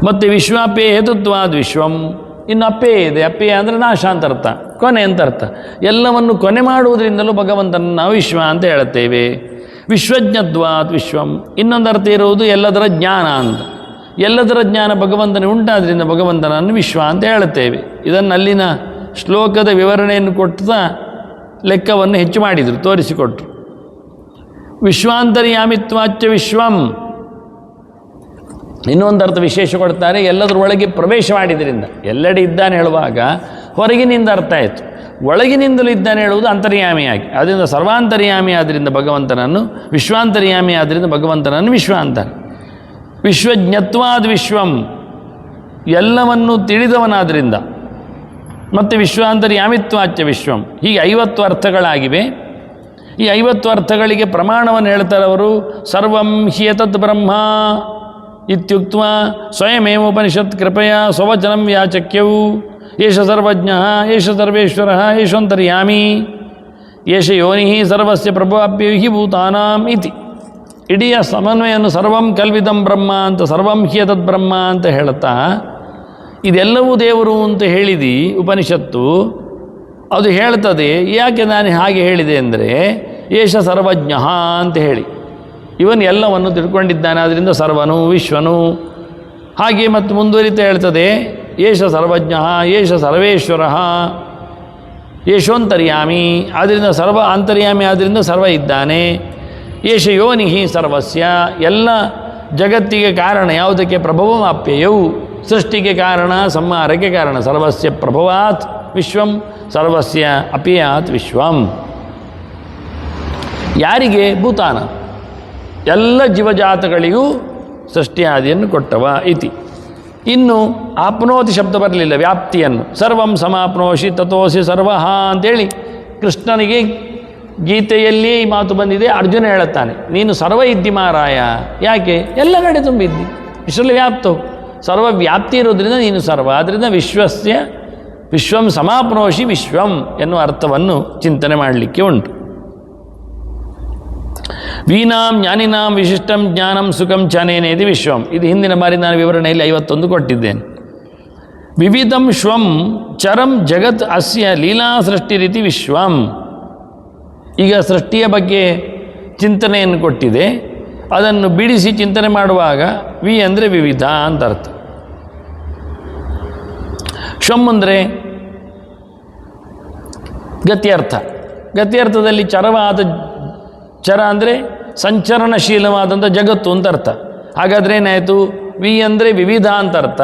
ಮತ್ತು ವಿಶ್ವಾಪ್ಯಯ ಹೇತುತ್ವಾದ್ ವಿಶ್ವಂ, ಇನ್ನು ಅಪ್ಪೇಯ ಇದೆ. ಅಪ್ಪೇಯ ಅಂದರೆ ನಾಶ ಅಂತ ಅರ್ಥ, ಕೊನೆ ಅಂತ ಅರ್ಥ. ಎಲ್ಲವನ್ನು ಕೊನೆ ಮಾಡುವುದರಿಂದಲೂ ಭಗವಂತನ ನಾವು ವಿಶ್ವ ಅಂತ ಹೇಳುತ್ತೇವೆ. ವಿಶ್ವಜ್ಞತ್ವಾತ್ ವಿಶ್ವಂ, ಇನ್ನೊಂದು ಅರ್ಥ ಇರುವುದು ಎಲ್ಲದರ ಜ್ಞಾನ ಅಂತ. ಎಲ್ಲದರ ಜ್ಞಾನ ಭಗವಂತನಿಗೆ ಉಂಟಾದ್ರಿಂದ ಭಗವಂತನನ್ನು ವಿಶ್ವ ಅಂತ ಹೇಳುತ್ತೇವೆ. ಇದನ್ನು ಅಲ್ಲಿನ ಶ್ಲೋಕದ ವಿವರಣೆಯನ್ನು ಕೊಡ್ತಾ ಲೆಕ್ಕವನ್ನು ಹೆಚ್ಚು ಮಾಡಿದರು, ತೋರಿಸಿಕೊಟ್ರು. ವಿಶ್ವಾಂತರ್ಯಾಮಿತ್ವಾಚ್ಯ ವಿಶ್ವಂ, ಇನ್ನೊಂದು ಅರ್ಥ ವಿಶೇಷ ಕೊಡ್ತಾರೆ. ಎಲ್ಲದರೊಳಗೆ ಪ್ರವೇಶ ಮಾಡಿದ್ರಿಂದ, ಎಲ್ಲೆಡೆ ಇದ್ದಾನೆ ಹೇಳುವಾಗ ಹೊರಗಿನಿಂದ ಅರ್ಥ ಆಯಿತು. ಒಳಗಿನಿಂದಲೂ ಇದ್ದಾನೆ ಹೇಳುವುದು ಅಂತರ್ಯಾಮಿಯಾಗಿ. ಅದರಿಂದ ಸರ್ವಾಂತರ್ಯಾಮಿ ಆದ್ದರಿಂದ ಭಗವಂತನನ್ನು, ವಿಶ್ವಾಂತರ್ಯಾಮಿ ಆದ್ದರಿಂದ ಭಗವಂತನನ್ನು ವಿಶ್ವ ಅಂತಾರೆ. ವಿಶ್ವಜ್ಞತ್ವಾದ್ ವಿಶ್ವಂ, ಎಲ್ಲವನ್ನು ತಿಳಿದವನಾದ್ರಿಂದ. ಮತ್ತು ವಿಶ್ವಾಂತರ್ಯಾಮಿತ್ವಾಚ್ಯ ವಿಶ್ವಂ, ಹೀಗೆ 50 ಅರ್ಥಗಳಾಗಿವೆ. ಈ 50 ಅರ್ಥಗಳಿಗೆ ಪ್ರಮಾಣವನ್ನು ಹೇಳ್ತಾರೆ ಅವರು. ಸರ್ವಂ ಹ್ಯೇತತ್ ಬ್ರಹ್ಮ ಇತ್ಯುಕ್ತ ಸ್ವಯಮೇವೋಪನಿಷತ್ ಕೃಪಯಾ ಸ್ವವಚನಂ ಯಾಚಕ್ಯವು ಏಷ ಸರ್ವಜ್ಞ ಏಷ ಸರ್ವೇಶ್ವರ ಏಷಂತರ್ಯಾಮಿ ಏಷ ಯೋನಿ ಸರ್ವಸ್ಯ ಪ್ರಭವಾಪ್ಯ ಹಿ ಭೂತಾನಾಂ ಇತಿ. ಇಡೀ ಸಮನ್ವಯವನ್ನು ಸರ್ವಂ ಕಲ್ವಿದಂ ಬ್ರಹ್ಮ ಅಂತ, ಸರ್ವಂ ಹ್ಯೇತತ್ ಬ್ರಹ್ಮ ಅಂತ ಹೇಳ್ತಾ ಇದೆಲ್ಲವೂ ದೇವರು ಅಂತ ಹೇಳಿದಿ ಉಪನಿಷತ್ತು. ಅದು ಹೇಳ್ತದೆ. ಯಾಕೆ ನಾನು ಹಾಗೆ ಹೇಳಿದೆ ಅಂದರೆ ಏಷ ಸರ್ವಜ್ಞ ಅಂತ ಹೇಳಿ, ಇವನು ಎಲ್ಲವನ್ನು ತಿಳ್ಕೊಂಡಿದ್ದಾನೆ, ಅದರಿಂದ ಸರ್ವನು ವಿಶ್ವನು. ಹಾಗೆ ಮತ್ತು ಮುಂದುವರಿತಾ ಹೇಳ್ತದೆ ಏಷ ಸರ್ವಜ್ಞ ಏಷ ಸರ್ವೇಶ್ವರ ಯಶೋಂತರ್ಯಾಮಿ, ಆದ್ದರಿಂದ ಸರ್ವ ಅಂತರ್ಯಾಮಿ, ಆದ್ದರಿಂದ ಸರ್ವ ಇದ್ದಾನೆ. ಏಷ ಯೋನಿಹಿ ಸರ್ವಸ್ಯ, ಎಲ್ಲ ಜಗತ್ತಿಗೆ ಕಾರಣ ಯಾವುದಕ್ಕೆ? ಪ್ರಭವಮಾಪ್ಯಯವು, ಸೃಷ್ಟಿಗೆ ಕಾರಣ, ಸಂಹಾರಕ್ಕೆ ಕಾರಣ. ಸರ್ವಸ್ಯ ಪ್ರಭವಾತ್ ವಿಶ್ವಂ ಸರ್ವಸ್ಯ ಅಪಿಯಾತ್ ವಿಶ್ವಂ. ಯಾರಿಗೆ? ಭೂತಾನ, ಎಲ್ಲ ಜೀವಜಾತಗಳಿಗೂ ಸೃಷ್ಟಿಯಾದಿಯನ್ನು ಕೊಟ್ಟವ ಇತಿ. ಇನ್ನು ಆಪ್ನೋತಿ ಶಬ್ದ ಬರಲಿಲ್ಲ, ವ್ಯಾಪ್ತಿಯನ್ನು. ಸರ್ವಂ ಸಮಾಪ್ನೋಷಿ ತಥೋಸಿ ಸರ್ವಃ ಅಂತೇಳಿ ಕೃಷ್ಣನಿಗೆ ಗೀತೆಯಲ್ಲಿ ಈ ಮಾತು ಬಂದಿದೆ. ಅರ್ಜುನ ಹೇಳುತ್ತಾನೆ, ನೀನು ಸರ್ವ ಇದ್ದಿ ಮಾರಾಯ. ಯಾಕೆ? ಎಲ್ಲ ಕಡೆ ತುಂಬಿದ್ದಿ, ಇಷ್ಟರಲ್ಲಿ ವ್ಯಾಪ್ತವು. ಸರ್ವ ವ್ಯಾಪ್ತಿ ಇರೋದ್ರಿಂದ ನೀನು ಸರ್ವ. ಆದ್ದರಿಂದ ವಿಶ್ವಂ ಸಮಾಪ್ನೋಷಿ ವಿಶ್ವಂ ಎನ್ನುವ ಅರ್ಥವನ್ನು ಚಿಂತನೆ ಮಾಡಲಿಕ್ಕೆ ಉಂಟು. ವೀನಾಂ ಜ್ಞಾನಿನಾಂ ವಿಶಿಷ್ಟಂ ಜ್ಞಾನಂ ಸುಖಂ ಚನೇನೇದಿ ವಿಶ್ವಂ. ಇದು ಹಿಂದಿನ ಬಾರಿ ನಾನು ವಿವರಣೆಯಲ್ಲಿ 51 ಕೊಟ್ಟಿದ್ದೇನೆ. ವಿವಿಧಂ ಶ್ವಂ ಚರಂ ಜಗತ್ ಅಸ್ಯ ಲೀಲಾ ಸೃಷ್ಟಿ ರೀತಿ ವಿಶ್ವಂ. ಈಗ ಸೃಷ್ಟಿಯ ಬಗ್ಗೆ ಚಿಂತನೆಯನ್ನು ಕೊಟ್ಟಿದೆ. ಅದನ್ನು ಬಿಡಿಸಿ ಚಿಂತನೆ ಮಾಡುವಾಗ ವಿ ಅಂದರೆ ವಿವಿಧ ಅಂತ ಅರ್ಥ. ಶ್ವಂ ಅಂದರೆ ಗತ್ಯರ್ಥ. ಗತ್ಯರ್ಥದಲ್ಲಿ ಚರ ಅಂದರೆ ಸಂಚರಣಶೀಲವಾದಂಥ ಜಗತ್ತು ಅಂತ ಅರ್ಥ. ಹಾಗಾದರೆ ಏನಾಯಿತು? ವಿ ಅಂದರೆ ವಿವಿಧ ಅಂತ ಅರ್ಥ.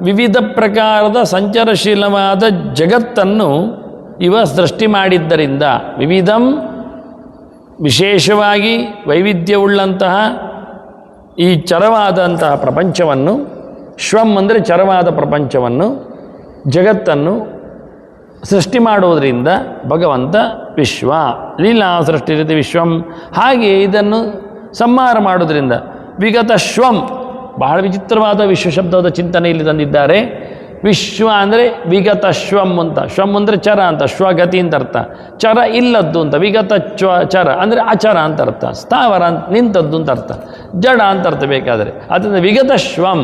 ವಿವಿಧ ಪ್ರಕಾರದ ಸಂಚರಶೀಲವಾದ ಜಗತ್ತನ್ನು ಇವ ಸೃಷ್ಟಿ ಮಾಡಿದ್ದರಿಂದ ವಿವಿಧಂ, ವಿಶೇಷವಾಗಿ ವೈವಿಧ್ಯವುಳ್ಳಂತಹ ಈ ಚರವಾದಂತಹ ಪ್ರಪಂಚವನ್ನು, ಶ್ವಂ ಅಂದರೆ ಚರವಾದ ಪ್ರಪಂಚವನ್ನು, ಜಗತ್ತನ್ನು ಸೃಷ್ಟಿ ಮಾಡುವುದರಿಂದ ಭಗವಂತ ವಿಶ್ವ ಲೀಲಾ ಸೃಷ್ಟಿ ರೀತಿ ವಿಶ್ವಂ. ಹಾಗೆ ಇದನ್ನು ಸಂಹಾರ ಮಾಡುವುದರಿಂದ ವಿಗತ ಶ್ವಂ. ಬಹಳ ವಿಚಿತ್ರವಾದ ವಿಶ್ವ ಶಬ್ದದ ಚಿಂತನೆ ಇಲ್ಲಿ ತಂದಿದ್ದಾರೆ. ವಿಶ್ವ ಅಂದರೆ ವಿಗತ ಶ್ವಂ ಅಂತ. ಶ್ವಂ ಅಂದರೆ ಚರ ಅಂತ, ಶ್ವಗತಿ ಅಂತ ಅರ್ಥ. ಚರ ಇಲ್ಲದ್ದು ಅಂತ. ವಿಗತ ಚರ ಅಂದರೆ ಅಚರ ಅಂತ ಅರ್ಥ. ಸ್ಥಾವರ ಅಂತ, ನಿಂತದ್ದು ಅಂತ ಅರ್ಥ. ಜಡ ಅಂತ ಅರ್ಥ ಬೇಕಾದರೆ. ಅದರಿಂದ ವಿಗತ ಶ್ವಂ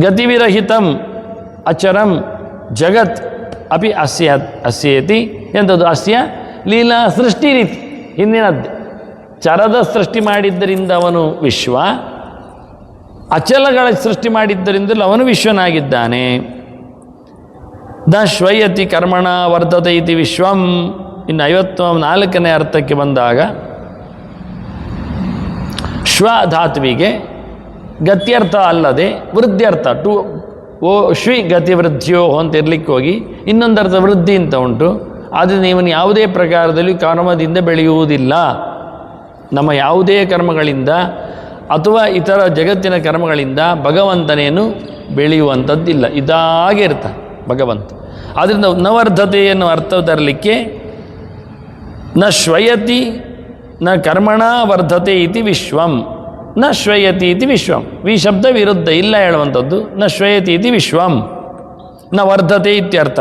ಗತಿವಿರಹಿತಂ ಅಚರಂ ಜಗತ್ ಅಪಿ ಅಸ್ಯೇತಿ. ಎಂಥದ್ದು? ಅಸ್ಯ ಲೀಲಾ ಸೃಷ್ಟಿ ರೀತಿ, ಹಿಂದಿನದ್ದು. ಚರದ ಸೃಷ್ಟಿ ಮಾಡಿದ್ದರಿಂದ ಅವನು ವಿಶ್ವ, ಅಚಲಗಳ ಸೃಷ್ಟಿ ಮಾಡಿದ್ದರಿಂದಲೂ ಅವನು ವಿಶ್ವನಾಗಿದ್ದಾನೆ. ನ ಶ್ವಯತಿ ಕರ್ಮಣ ವರ್ತತೆ ಇತಿ ವಿಶ್ವಂ. ಇನ್ನು 54ನೇ ಅರ್ಥಕ್ಕೆ ಬಂದಾಗ ಶ್ವ ಧಾತುವಿಗೆ ಗತ್ಯರ್ಥ ಅಲ್ಲದೆ ವೃದ್ಧ್ಯರ್ಥ ಶ್ವಿ ಗತಿ ವೃದ್ಧಿಯೋ ಅಂತ ಇರ್ಲಿಕ್ಕೆ ಹೋಗಿ ಇನ್ನೊಂದು ಅರ್ಥ ವೃದ್ಧಿ ಅಂತ ಉಂಟು. ಆದ್ದರಿಂದ ಇವನು ಯಾವುದೇ ಪ್ರಕಾರದಲ್ಲಿ ಕರ್ಮದಿಂದ ಬೆಳೆಯುವುದಿಲ್ಲ. ನಮ್ಮ ಯಾವುದೇ ಕರ್ಮಗಳಿಂದ ಅಥವಾ ಇತರ ಜಗತ್ತಿನ ಕರ್ಮಗಳಿಂದ ಭಗವಂತನೇನು ಬೆಳೆಯುವಂಥದ್ದಿಲ್ಲ. ಇದಾಗೆ ಇರ್ತಾನೆ ಭಗವಂತ. ಆದ್ದರಿಂದ ನವರ್ಧತೆಯನ್ನು ಅರ್ಥ ತರಲಿಕ್ಕೆ ನ ಶ್ವಯತಿ ನ ಕರ್ಮಣ ವರ್ಧತೆ ಇತಿ ವಿಶ್ವಂ. ನ ಶ್ವಯತಿ ಇತಿ ವಿಶ್ವಂ. ವಿ ಶಬ್ದ ವಿರುದ್ಧ ಇಲ್ಲ ಹೇಳುವಂಥದ್ದು. ನ ಶ್ವಯತಿ ಇತಿ ವಿಶ್ವಂ ನ ವರ್ಧತೆ ಇತ್ಯರ್ಥ.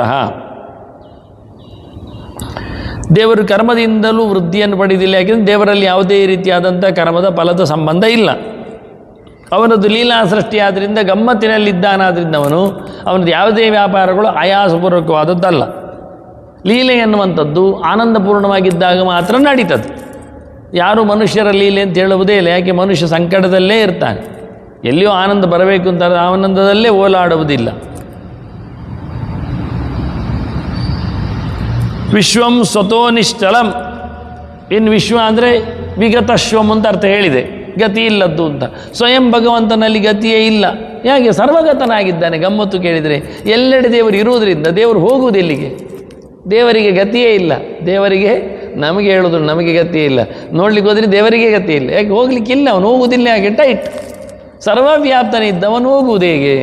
ದೇವರು ಕರ್ಮದಿಂದಲೂ ವೃದ್ಧಿಯನ್ನು ಪಡೆದಿಲ್ಲ. ಯಾಕೆಂದರೆ ದೇವರಲ್ಲಿ ಯಾವುದೇ ರೀತಿಯಾದಂಥ ಕರ್ಮದ ಫಲದ ಸಂಬಂಧ ಇಲ್ಲ. ಅವನದು ಲೀಲಾ ಸೃಷ್ಟಿ ಆದ್ದರಿಂದ ಗಮ್ಮತ್ತಿನಲ್ಲಿದ್ದಾನಾದ್ರಿಂದ ಅವನದು ಯಾವುದೇ ವ್ಯಾಪಾರಗಳು ಆಯಾಸಪೂರ್ವಕವಾದದ್ದಲ್ಲ. ಲೀಲೆ ಎನ್ನುವಂಥದ್ದು ಆನಂದಪೂರ್ಣವಾಗಿದ್ದಾಗ ಮಾತ್ರ ನಡೀತದೆ. ಯಾರು ಮನುಷ್ಯರ ಲೀಲೆ ಅಂತ ಹೇಳುವುದೇ ಇಲ್ಲ. ಯಾಕೆ? ಮನುಷ್ಯ ಸಂಕಟದಲ್ಲೇ ಇರ್ತಾನೆ. ಎಲ್ಲಿಯೋ ಆನಂದ ಬರಬೇಕು ಅಂತ ಆನಂದದಲ್ಲೇ ಓಲಾಡುವುದಿಲ್ಲ. ವಿಶ್ವಂ ಸ್ವತೋ ನಿಶ್ಚಲಂ. ಇನ್ನು ವಿಶ್ವ ಅಂದರೆ ವಿಗತ ಶ್ವಂ ಅಂತ ಅರ್ಥ ಹೇಳಿದೆ, ಗತಿ ಇಲ್ಲದ್ದು ಅಂತ. ಸ್ವಯಂ ಭಗವಂತನಲ್ಲಿ ಗತಿಯೇ ಇಲ್ಲ. ಯಾಕೆ? ಸರ್ವಗತನಾಗಿದ್ದಾನೆ. ಗಮ್ಮತ್ತು ಕೇಳಿದರೆ ಎಲ್ಲೆಡೆ ದೇವರು ಇರುವುದರಿಂದ ದೇವರು ಹೋಗುವುದೆಲ್ಲಿಗೆ? ದೇವರಿಗೆ ಗತಿಯೇ ಇಲ್ಲ. ದೇವರಿಗೆ ನಮಗೆ ಹೇಳೋದು ನಮಗೆ ಗತಿಯೇ ಇಲ್ಲ. ನೋಡ್ಲಿಕ್ಕೆ ಹೋದರೆ ದೇವರಿಗೆ ಗತಿ ಇಲ್ಲ. ಯಾಕೆ? ಹೋಗ್ಲಿಕ್ಕಿಲ್ಲ. ಅವನು ಹೋಗುವುದಿಲ್ಲ. ಯಾಕೆ? ಟೈಟ್. ಸರ್ವವ್ಯಾಪ್ತನಿದ್ದವನು ಹೋಗುವುದು ಹೇಗೆ?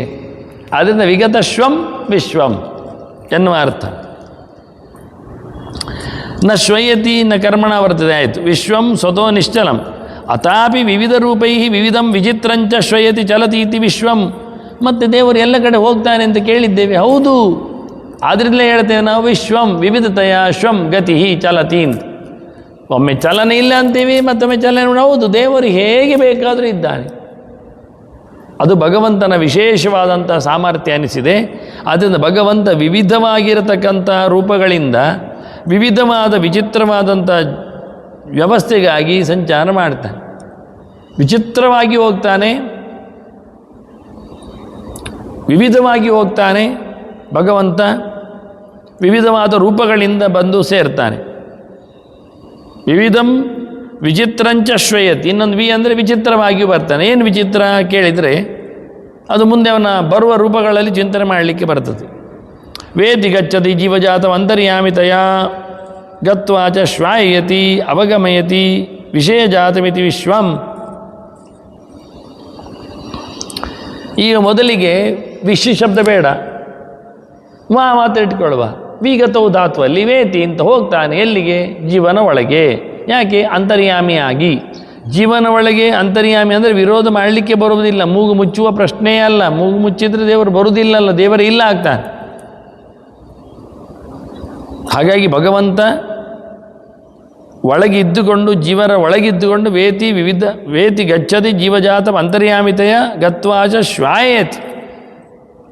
ಆದ್ದರಿಂದ ವಿಗತ ಶ್ವಂ ವಿಶ್ವಂ ಎನ್ನುವ ಅರ್ಥ. ನ ಶ್ವಯತಿ ನ ಕರ್ಮಣ ವರ್ತದೆ ಆಯಿತು. ವಿಶ್ವಂ ಸ್ವತೋ ನಿಶ್ಚಲಂ ಅಥಾಪಿ ವಿವಿಧ ರೂಪೈ ವಿವಿಧಂ ವಿಚಿತ್ರಂಚ ಶ್ವಯತಿ ಚಲತಿ ಇತಿ ವಿಶ್ವಂ. ಮತ್ತು ದೇವರು ಎಲ್ಲ ಕಡೆ ಹೋಗ್ತಾನೆ ಅಂತ ಕೇಳಿದ್ದೇವೆ. ಹೌದು, ಆದ್ರಿಂದಲೇ ಹೇಳ್ತೇವೆ ನಾವು ವಿಶ್ವಂ ವಿವಿಧತೆಯ ಶ್ವಂ ಗತಿ ಚಲತಿ ಅಂತ. ಒಮ್ಮೆ ಚಲನೆ ಇಲ್ಲ ಅಂತೀವಿ, ಮತ್ತೊಮ್ಮೆ ಚಲನೆ. ಹೌದು, ದೇವರು ಹೇಗೆ ಬೇಕಾದರೂ ಇದ್ದಾನೆ. ಅದು ಭಗವಂತನ ವಿಶೇಷವಾದಂಥ ಸಾಮರ್ಥ್ಯ ಅನಿಸಿದೆ. ಆದ್ದರಿಂದ ಭಗವಂತ ವಿವಿಧವಾಗಿರತಕ್ಕಂಥ ರೂಪಗಳಿಂದ ವಿವಿಧವಾದ ವಿಚಿತ್ರವಾದಂಥ ವ್ಯವಸ್ಥೆಗಾಗಿ ಸಂಚಾರ ಮಾಡ್ತಾನೆ. ವಿಚಿತ್ರವಾಗಿ ಹೋಗ್ತಾನೆ, ವಿವಿಧವಾಗಿ ಹೋಗ್ತಾನೆ. ಭಗವಂತ ವಿವಿಧವಾದ ರೂಪಗಳಿಂದ ಬಂದು ಸೇರ್ತಾನೆ. ವಿವಿಧಂ ವಿಚಿತ್ರಂಚ ಶ್ರೇಯತ್. ಇನ್ನೊಂದು ವಿ ಅಂದರೆ ವಿಚಿತ್ರವಾಗಿಯೂ ಬರ್ತಾನೆ. ಏನು ವಿಚಿತ್ರ ಕೇಳಿದರೆ ಅದು ಮುಂದೆ ಅವನ ಬರುವ ರೂಪಗಳಲ್ಲಿ ಚಿಂತನೆ ಮಾಡಲಿಕ್ಕೆ ಬರ್ತದೆ. ವೇತಿ ಗಚ್ಚತಿ ಜೀವಜಾತಂ ಅಂತರ್ಯಾಮಿತಯ ಗತ್ವಾಚ ಶ್ವಾಯಯತಿ ಅವಗಮಯತಿ ವಿಷಯಜಾತಮಿತಿ ವಿಶ್ವಂ. ಈಗ ಮೊದಲಿಗೆ ವಿಶ್ವ ಶಬ್ದ ಬೇಡ, ಮಾತ್ರ ಇಟ್ಕೊಳ್ಳುವ. ವಿಗತವು ಧಾತುವಲ್ಲಿ ವೇತಿ ಅಂತ ಹೋಗ್ತಾನೆ. ಎಲ್ಲಿಗೆ? ಜೀವನ ಒಳಗೆ. ಯಾಕೆ? ಅಂತರ್ಯಾಮಿಯಾಗಿ. ಜೀವನ ಒಳಗೆ ಅಂತರ್ಯಾಮಿ ಅಂದರೆ ವಿರೋಧ ಮಾಡಲಿಕ್ಕೆ ಬರುವುದಿಲ್ಲ. ಮೂಗು ಮುಚ್ಚುವ ಪ್ರಶ್ನೆಯೇ ಅಲ್ಲ. ಮೂಗು ಮುಚ್ಚಿದ್ರೆ ದೇವರು ಬರುವುದಿಲ್ಲಲ್ಲ, ದೇವರು ಇಲ್ಲ ಆಗ್ತಾನೆ. ಹಾಗಾಗಿ ಭಗವಂತ ಒಳಗಿದ್ದುಕೊಂಡು, ಜೀವನ ಒಳಗಿದ್ದುಕೊಂಡು ವೇತಿ ಗಚ್ಚತಿ ಜೀವಜಾತಂ ಅಂತರ್ಯಾಮಿತೆಯ ಗತ್ವಾಚ ಶ್ವಾಯತಿ.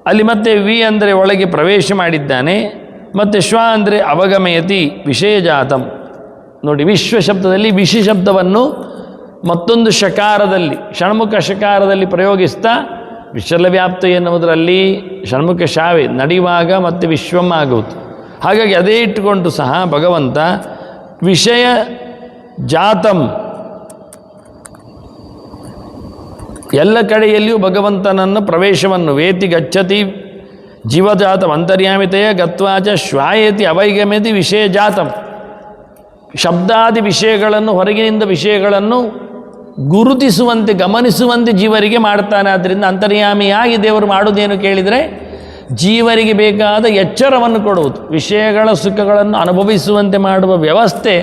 ಅಲ್ಲಿ ಮತ್ತೆ ವಿ ಅಂದರೆ ಒಳಗೆ ಪ್ರವೇಶ ಮಾಡಿದ್ದಾನೆ, ಮತ್ತು ಶ್ವ ಅಂದರೆ ಅವಗಮಯತಿ ವಿಷಯಜಾತಂ. ನೋಡಿ, ವಿಶ್ವ ಶಬ್ದದಲ್ಲಿ ವಿಷಿ ಶಬ್ದವನ್ನು ಮತ್ತೊಂದು ಶಕಾರದಲ್ಲಿ, ಷಣ್ಮುಖ ಶಕಾರದಲ್ಲಿ ಪ್ರಯೋಗಿಸ್ತಾ ವಿಶಲವ್ಯಾಪ್ತ ಎನ್ನುವುದರಲ್ಲಿ ಷಣ್ಮುಖ ಶಾವೆ ನಡೆಯುವಾಗ ಮತ್ತು ವಿಶ್ವಂ ಆಗುವುದು. ಹಾಗಾಗಿ ಅದೇ ಇಟ್ಟುಕೊಂಡು ಸಹ ಭಗವಂತ ವಿಷಯ ಜಾತಂ, ಎಲ್ಲ ಕಡೆಯಲ್ಲಿಯೂ ಭಗವಂತನನ್ನು ಪ್ರವೇಶವನ್ನು ವೇತಿ ಗಚ್ಚತಿ ಜೀವಜಾತಂ ಅಂತರ್ಯಾಮಿತೆಯ ಗತ್ವಾಚ ಶ್ವಾಯತಿ ಅವೈಗಮ್ಯತಿ ವಿಷಯ ಜಾತಂ. ಶಬ್ದಾದಿ ವಿಷಯಗಳನ್ನು, ಹೊರಗಿನಿಂದ ವಿಷಯಗಳನ್ನು ಗುರುತಿಸುವಂತೆ, ಗಮನಿಸುವಂತೆ ಜೀವರಿಗೆ ಮಾಡ್ತಾನೆ. ಆದ್ದರಿಂದ ಅಂತರ್ಯಾಮಿಯಾಗಿ ದೇವರು ಮಾಡುವುದೇನು ಕೇಳಿದರೆ ಜೀವರಿಗೆ ಬೇಕಾದ ಎಚ್ಚರವನ್ನು ಕೊಡುವುದು, ವಿಷಯಗಳ ಸುಖಗಳನ್ನು ಅನುಭವಿಸುವಂತೆ ಮಾಡುವ ವ್ಯವಸ್ಥೆ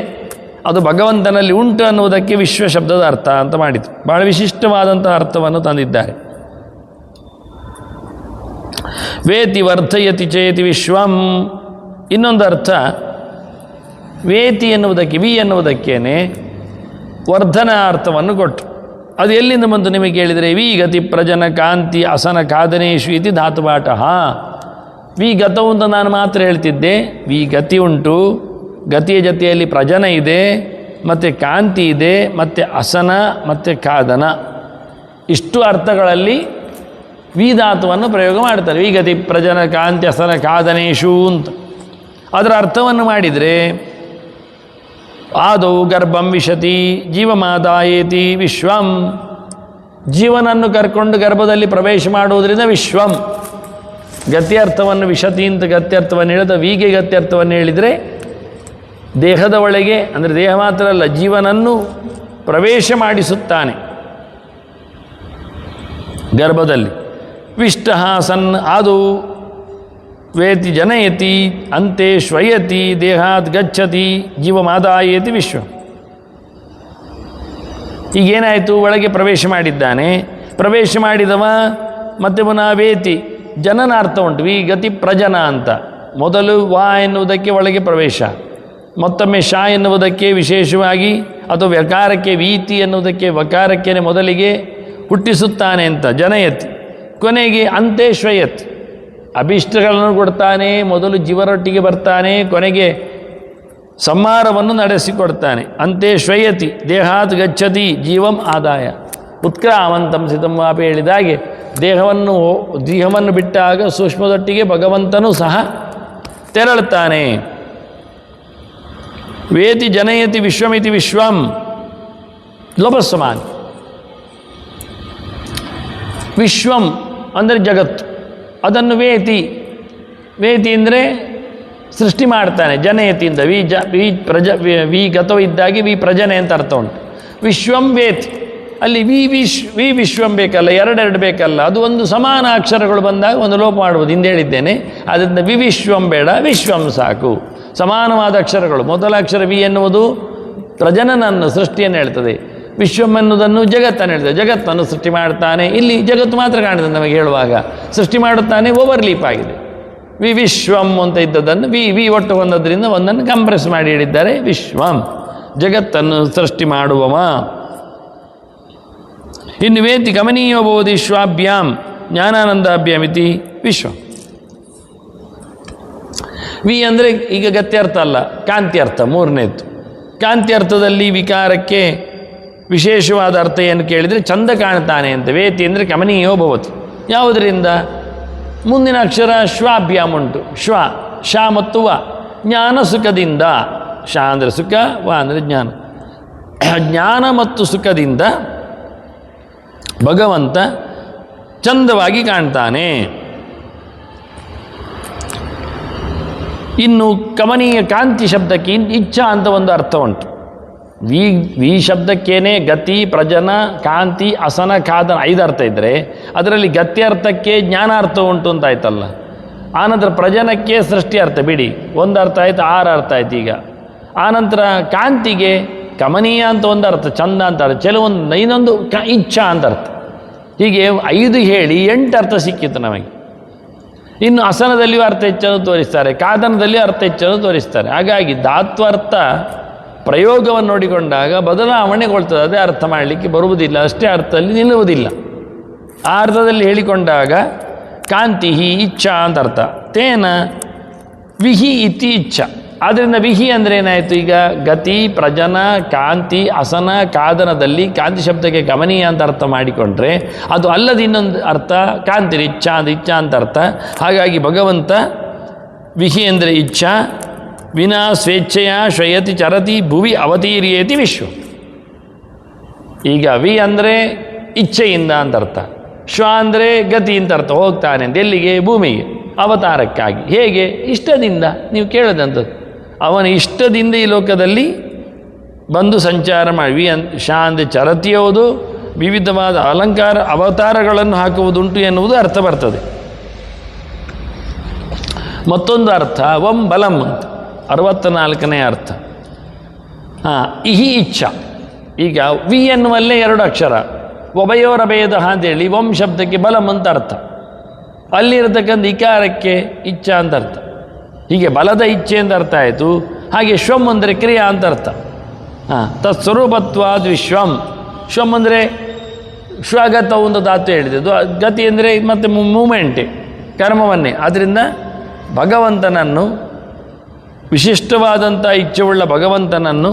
ಅದು ಭಗವಂತನಲ್ಲಿ ಉಂಟು ಅನ್ನುವುದಕ್ಕೆ ವಿಶ್ವ ಶಬ್ದದ ಅರ್ಥ ಅಂತ ಮಾಡಿತು. ಬಹಳ ವಿಶಿಷ್ಟವಾದಂಥ ಅರ್ಥವನ್ನು ತಂದಿದ್ದಾರೆ. ವೇತಿ ವರ್ಧಯತಿ ಚೇತಿ ವಿಶ್ವಂ. ಇನ್ನೊಂದು ಅರ್ಥ, ವೇತಿ ಎನ್ನುವುದಕ್ಕೆ, ವಿ ಎನ್ನುವುದಕ್ಕೇನೆ ವರ್ಧನ ಅರ್ಥವನ್ನು ಕೊಟ್ಟು. ಅದು ಎಲ್ಲಿಂದ ಬಂತು ನಿಮಗೆ ಕೇಳಿದರೆ, ವಿ ಗತಿ ಪ್ರಜನ ಕಾಂತಿ ಅಸನ ಕಾದನೇಶು ಇತಿ ಧಾತುಪಾಠ. ವಿ ಗತವು ಅಂತ ನಾನು ಮಾತ್ರ ಹೇಳ್ತಿದ್ದೆ. ವಿ ಗತಿ ಉಂಟು, ಗತಿಯ ಜೊತೆಯಲ್ಲಿ ಪ್ರಜನ ಇದೆ, ಮತ್ತು ಕಾಂತಿ ಇದೆ, ಮತ್ತು ಅಸನ ಮತ್ತು ಕಾದನ. ಇಷ್ಟು ಅರ್ಥಗಳಲ್ಲಿ ವಿ ಧಾತುವನ್ನು ಪ್ರಯೋಗ ಮಾಡ್ತಾರೆ. ವಿ ಗತಿ ಪ್ರಜನ ಕಾಂತಿ ಅಸನ ಕಾದನೇಶು ಅಂತ. ಅದರ ಅರ್ಥವನ್ನು ಮಾಡಿದರೆ ಆದೌ ಗರ್ಭಂ ವಿಶತಿ ಜೀವಮಾದಾಯೇತಿ ವಿಶ್ವಂ. ಜೀವನನ್ನು ಕರ್ಕೊಂಡು ಗರ್ಭದಲ್ಲಿ ಪ್ರವೇಶ ಮಾಡುವುದರಿಂದ ವಿಶ್ವಂ. ಗತ್ಯರ್ಥವನ್ನು ವಿಶತಿ ಅಂತ ಗತ್ಯರ್ಥವನ್ನು ಹೇಳಿದ, ವಿಗೆ ಗತ್ಯರ್ಥವನ್ನು ಹೇಳಿದರೆ ದೇಹದ ಒಳಗೆ, ಅಂದರೆ ದೇಹ ಮಾತ್ರ ಅಲ್ಲ, ಜೀವನನ್ನು ಪ್ರವೇಶ ಮಾಡಿಸುತ್ತಾನೆ ಗರ್ಭದಲ್ಲಿ. ವಿಷ್ಟಃ ಸನ್ ಆದೌ ವೇತಿ ಜನಯತಿ ಅಂತೆ ಶ್ವಯತಿ ದೇಹಾತ್ ಗಚ್ಚತಿ ಜೀವಮಾದಾಯೇತಿ ವಿಶ್ವ. ಈಗೇನಾಯಿತು? ಒಳಗೆ ಪ್ರವೇಶ ಮಾಡಿದ್ದಾನೆ. ಪ್ರವೇಶ ಮಾಡಿದವ ಮತ್ತೆ ಪುನಃ ವೇತಿ, ಜನನ ಅರ್ಥ ಉಂಟು. ವಿ ಗತಿ ಪ್ರಜನ ಅಂತ. ಮೊದಲು ವಾ ಎನ್ನುವುದಕ್ಕೆ ಒಳಗೆ ಪ್ರವೇಶ, ಮತ್ತೊಮ್ಮೆ ಶಾ ಎನ್ನುವುದಕ್ಕೆ ವಿಶೇಷವಾಗಿ, ಅಥವಾ ವ್ಯಕಾರಕ್ಕೆ ವೀತಿ ಎನ್ನುವುದಕ್ಕೆ ವಕಾರಕ್ಕೆ ಮೊದಲಿಗೆ ಹುಟ್ಟಿಸುತ್ತಾನೆ ಅಂತ ಜನಯತಿ. ಕೊನೆಗೆ ಅಂತೆ ಶ್ವಯತ್, ಅಭಿಷ್ಟಗಳನ್ನು ಕೊಡ್ತಾನೆ. ಮೊದಲು ಜೀವರೊಟ್ಟಿಗೆ ಬರ್ತಾನೆ, ಕೊನೆಗೆ ಸಂಹಾರವನ್ನು ನಡೆಸಿಕೊಡ್ತಾನೆ. ಅಂತೆ ಶ್ವಯತಿ ದೇಹಾತ್ ಗಚ್ಚತಿ ಜೀವಂ ಆದಾಯ. ಉತ್ಕ್ರಾಮಂತಂ ಸಿತಂ ವಾಪಿ ಹೇಳಿದಾಗೆ ದೇಹವನ್ನು ಬಿಟ್ಟಾಗ ಸೂಕ್ಷ್ಮದೊಟ್ಟಿಗೆ ಭಗವಂತನೂ ಸಹ ತೆರಳುತ್ತಾನೆ. ವೇತಿ ಜನಯತಿ ವಿಶ್ವಮಿತಿ ವಿಶ್ವಂ ಲೋಪಸ್ಸಮಾನ. ವಿಶ್ವಂ ಅಂದರೆ ಜಗತ್ತು, ಅದನ್ನು ವೇತಿ. ವೇತಿ ಅಂದರೆ ಸೃಷ್ಟಿ ಮಾಡ್ತಾನೆ. ಜನಯತಿಯಿಂದ ವಿ ಗತವು ಇದ್ದಾಗಿ ವಿ ಪ್ರಜನೆ ಅಂತ ಅರ್ಥ ಉಂಟು. ವಿಶ್ವಂ ವೇತಿ, ಅಲ್ಲಿ ವಿ ವಿಶ್ವಂ ಬೇಕಲ್ಲ, ಎರಡೆರಡು ಬೇಕಲ್ಲ. ಅದು ಒಂದು ಸಮಾನ ಅಕ್ಷರಗಳು ಬಂದಾಗ ಒಂದು ಲೋಪ ಮಾಡ್ಬೋದು, ಹಿಂದೆ ಹೇಳಿದ್ದೇನೆ. ಅದರಿಂದ ವಿಶ್ವಂ ಬೇಡ, ವಿಶ್ವಂ ಸಾಕು. ಸಮಾನವಾದ ಅಕ್ಷರಗಳು. ಮೊದಲ ಅಕ್ಷರ ವಿ ಎನ್ನುವುದು ಪ್ರಜನನನ್ನು, ಸೃಷ್ಟಿಯನ್ನು ಹೇಳ್ತದೆ. ವಿಶ್ವಂ ಎನ್ನುವುದನ್ನು ಜಗತ್ತನ್ನು ಹೇಳ್ತದೆ. ಜಗತ್ತನ್ನು ಸೃಷ್ಟಿ ಮಾಡ್ತಾನೆ. ಇಲ್ಲಿ ಜಗತ್ತು ಮಾತ್ರ ಕಾಣ್ತದೆ ನಮಗೆ ಹೇಳುವಾಗ. ಸೃಷ್ಟಿ ಮಾಡುತ್ತಾನೆ, ಓವರ್ಲೀಪ್ ಆಗಿದೆ. ವಿಶ್ವಂ ಅಂತ ಇದ್ದದನ್ನು ವಿ ಒಟ್ಟು ಹೊಂದೋದ್ರಿಂದ ಒಂದನ್ನು ಕಂಪ್ರೆಸ್ ಮಾಡಿ ಹೇಳಿದ್ದಾರೆ. ವಿಶ್ವಂ, ಜಗತ್ತನ್ನು ಸೃಷ್ಟಿ ಮಾಡುವವ. ಇನ್ನು ವೇತಿ ಗಮನೀಯೋ ಭವತಿ ಶ್ವಾಭ್ಯಾಂ ಜ್ಞಾನಾನಂದಾಭ್ಯಾಮ್ ಇತಿ ವಿಶ್ವ. ವಿ ಅಂದರೆ ಈಗ ಗತ್ಯರ್ಥ ಅಲ್ಲ, ಕಾಂತಿ ಅರ್ಥ ಮೂರನೇದ್ದು. ಕಾಂತಿ ಅರ್ಥದಲ್ಲಿ ವಿಕಾರಕ್ಕೆ ವಿಶೇಷವಾದ ಅರ್ಥ ಏನು ಕೇಳಿದರೆ ಚಂದ ಕಾಣ್ತಾನೆ ಅಂತ. ವೇತಿ ಅಂದರೆ ಕಮನೀಯೋ ಭವತಿ. ಯಾವುದರಿಂದ? ಮುಂದಿನ ಅಕ್ಷರ ಶ್ವಾಭ್ಯಾಮ್ ಉಂಟು. ಶ್ವ, ಶ ಮತ್ತು ವ. ಜ್ಞಾನ ಸುಖದಿಂದ. ಶ ಅಂದರೆ ಸುಖ, ವ ಅಂದರೆ ಜ್ಞಾನ. ಜ್ಞಾನ ಮತ್ತು ಸುಖದಿಂದ ಭಗವಂತ ಚಂದವಾಗಿ ಕಾಣ್ತಾನೆ. ಇನ್ನು ಕಮನೀಯ ಕಾಂತಿ ಶಬ್ದಕ್ಕೆ ಇಚ್ಛಾ ಅಂತ ಒಂದು ಅರ್ಥ ಉಂಟು. ವಿ ಶಬ್ದಕ್ಕೇನೆ ಗತಿ, ಪ್ರಜನ, ಕಾಂತಿ, ಅಸನ, ಖಾದನ 5 ಅರ್ಥ ಇದ್ದರೆ ಅದರಲ್ಲಿ ಗತ್ಯರ್ಥಕ್ಕೆ ಜ್ಞಾನಾರ್ಥ ಉಂಟು ಅಂತ ಆಯ್ತಲ್ಲ. ಆನಂತರ ಪ್ರಜನಕ್ಕೆ ಸೃಷ್ಟಿ ಅರ್ಥ ಬಿಡಿ, 1 ಅರ್ಥ ಆಯಿತು, 6 ಅರ್ಥ ಆಯ್ತು ಈಗ. ಆನಂತರ ಕಾಂತಿಗೆ ಕಮನೀಯ ಅಂತ ಒಂದು ಅರ್ಥ, ಚಂದ ಅಂತ ಅರ್ಥ, ಕೆಲವೊಂದು ಇನ್ನೊಂದು ಇಚ್ಛಾ ಅಂತ ಅರ್ಥ. ಹೀಗೆ 5 ಹೇಳಿ 8 ಅರ್ಥ ಸಿಕ್ಕಿತ್ತು ನಮಗೆ. ಇನ್ನು ಅಸನದಲ್ಲಿಯೂ ಅರ್ಥ ಹೆಚ್ಚನ್ನು ತೋರಿಸ್ತಾರೆ, ಕಾದನದಲ್ಲಿಯೂ ಅರ್ಥ ಹೆಚ್ಚನ್ನು ತೋರಿಸ್ತಾರೆ. ಹಾಗಾಗಿ ಧಾತ್ವರ್ಥ ಪ್ರಯೋಗವನ್ನು ನೋಡಿಕೊಂಡಾಗ ಬದಲಾವಣೆಗೊಳ್ತದೆ. ಅದೇ ಅರ್ಥ ಮಾಡಲಿಕ್ಕೆ ಬರುವುದಿಲ್ಲ, ಅಷ್ಟೇ ಅರ್ಥದಲ್ಲಿ ನಿಲ್ಲುವುದಿಲ್ಲ. ಆ ಅರ್ಥದಲ್ಲಿ ಹೇಳಿಕೊಂಡಾಗ ಕಾಂತಿ ಇಚ್ಛಾ ಅಂತ ಅರ್ಥ. ತೇನ ವಿಹಿ ಇತಿ ಇಚ್ಛಾ. ಆದ್ದರಿಂದ ವಿಹಿ ಅಂದರೆ ಏನಾಯಿತು? ಈಗ ಗತಿ, ಪ್ರಜನ, ಕಾಂತಿ, ಅಸನ, ಕಾದನದಲ್ಲಿ ಕಾಂತಿ ಶಬ್ದಕ್ಕೆ ಗಮನೀಯ ಅಂತ ಅರ್ಥ ಮಾಡಿಕೊಂಡ್ರೆ ಅದು ಅಲ್ಲದ ಇನ್ನೊಂದು ಅರ್ಥ ಕಾಂತಿ ಇಚ್ಛಾ ಅಂತ ಅರ್ಥ. ಹಾಗಾಗಿ ಭಗವಂತ ವಿಹಿ ಅಂದರೆ ಇಚ್ಛಾ, ವಿನಾ ಸ್ವೇಚ್ಛೆಯ ಶ್ವಯತಿ ಚರತಿ ಭುವಿ ಅವತೀರ್ಯೇತಿ ವಿಶ್ವ. ಈಗ ವಿ ಅಂದರೆ ಇಚ್ಛೆಯಿಂದ ಅಂತ ಅರ್ಥ, ಶ್ವ ಅಂದರೆ ಗತಿ ಅಂತ ಅರ್ಥ, ಹೋಗ್ತಾನೆ ಅಂತ. ಎಲ್ಲಿಗೆ? ಭೂಮಿಗೆ, ಅವತಾರಕ್ಕಾಗಿ. ಹೇಗೆ? ಇಷ್ಟದಿಂದ. ನೀವು ಕೇಳೋದಂಥದ್ದು ಅವನ ಇಷ್ಟದಿಂದ ಈ ಲೋಕದಲ್ಲಿ ಬಂದು ಸಂಚಾರ ಮಾಡಿ. ವಿ ಶಾ ಅಂದರೆ ಚರತಿಯುವುದು, ವಿವಿಧವಾದ ಅಲಂಕಾರ ಅವತಾರಗಳನ್ನು ಹಾಕುವುದುಂಟು ಎನ್ನುವುದು ಅರ್ಥ ಬರ್ತದೆ. ಮತ್ತೊಂದು ಅರ್ಥ ವಂ ಬಲಂ ಅಂತ, 64ನೇ ಅರ್ಥ. ಇಹಿ ಇಚ್ಛಾ. ಈಗ ವಿ ಎನ್ನುವಲ್ಲೇ 2 ಅಕ್ಷರ, ಒಬಯೋರ ಭೇದ ಅಂತೇಳಿ ವಂ ಶಬ್ದಕ್ಕೆ ಬಲಂ ಅಂತ ಅರ್ಥ, ಅಲ್ಲಿರತಕ್ಕಂಥ ಇಕಾರಕ್ಕೆ ಇಚ್ಛಾ ಅಂತ ಅರ್ಥ. ಹೀಗೆ ಬಲದ ಇಚ್ಛೆ ಅಂತ ಅರ್ಥ ಆಯಿತು. ಹಾಗೆ ಶ್ವಂ ಅಂದರೆ ಕ್ರಿಯಾ ಅಂತ ಅರ್ಥ. ತತ್ಸ್ವರೂಪತ್ವಾದ್ ವಿಶ್ವಂ. ಶ್ವಂ ಅಂದರೆ ಶ್ವಗತ ಒಂದು ಧಾತು ಹೇಳಿದ್ದು, ಗತಿ ಅಂದರೆ ಮತ್ತೆ ಮೂಮೆಂಟೇ, ಕರ್ಮವನ್ನೇ. ಆದ್ದರಿಂದ ಭಗವಂತನನ್ನು, ವಿಶಿಷ್ಟವಾದಂಥ ಇಚ್ಛೆಯುಳ್ಳ ಭಗವಂತನನ್ನು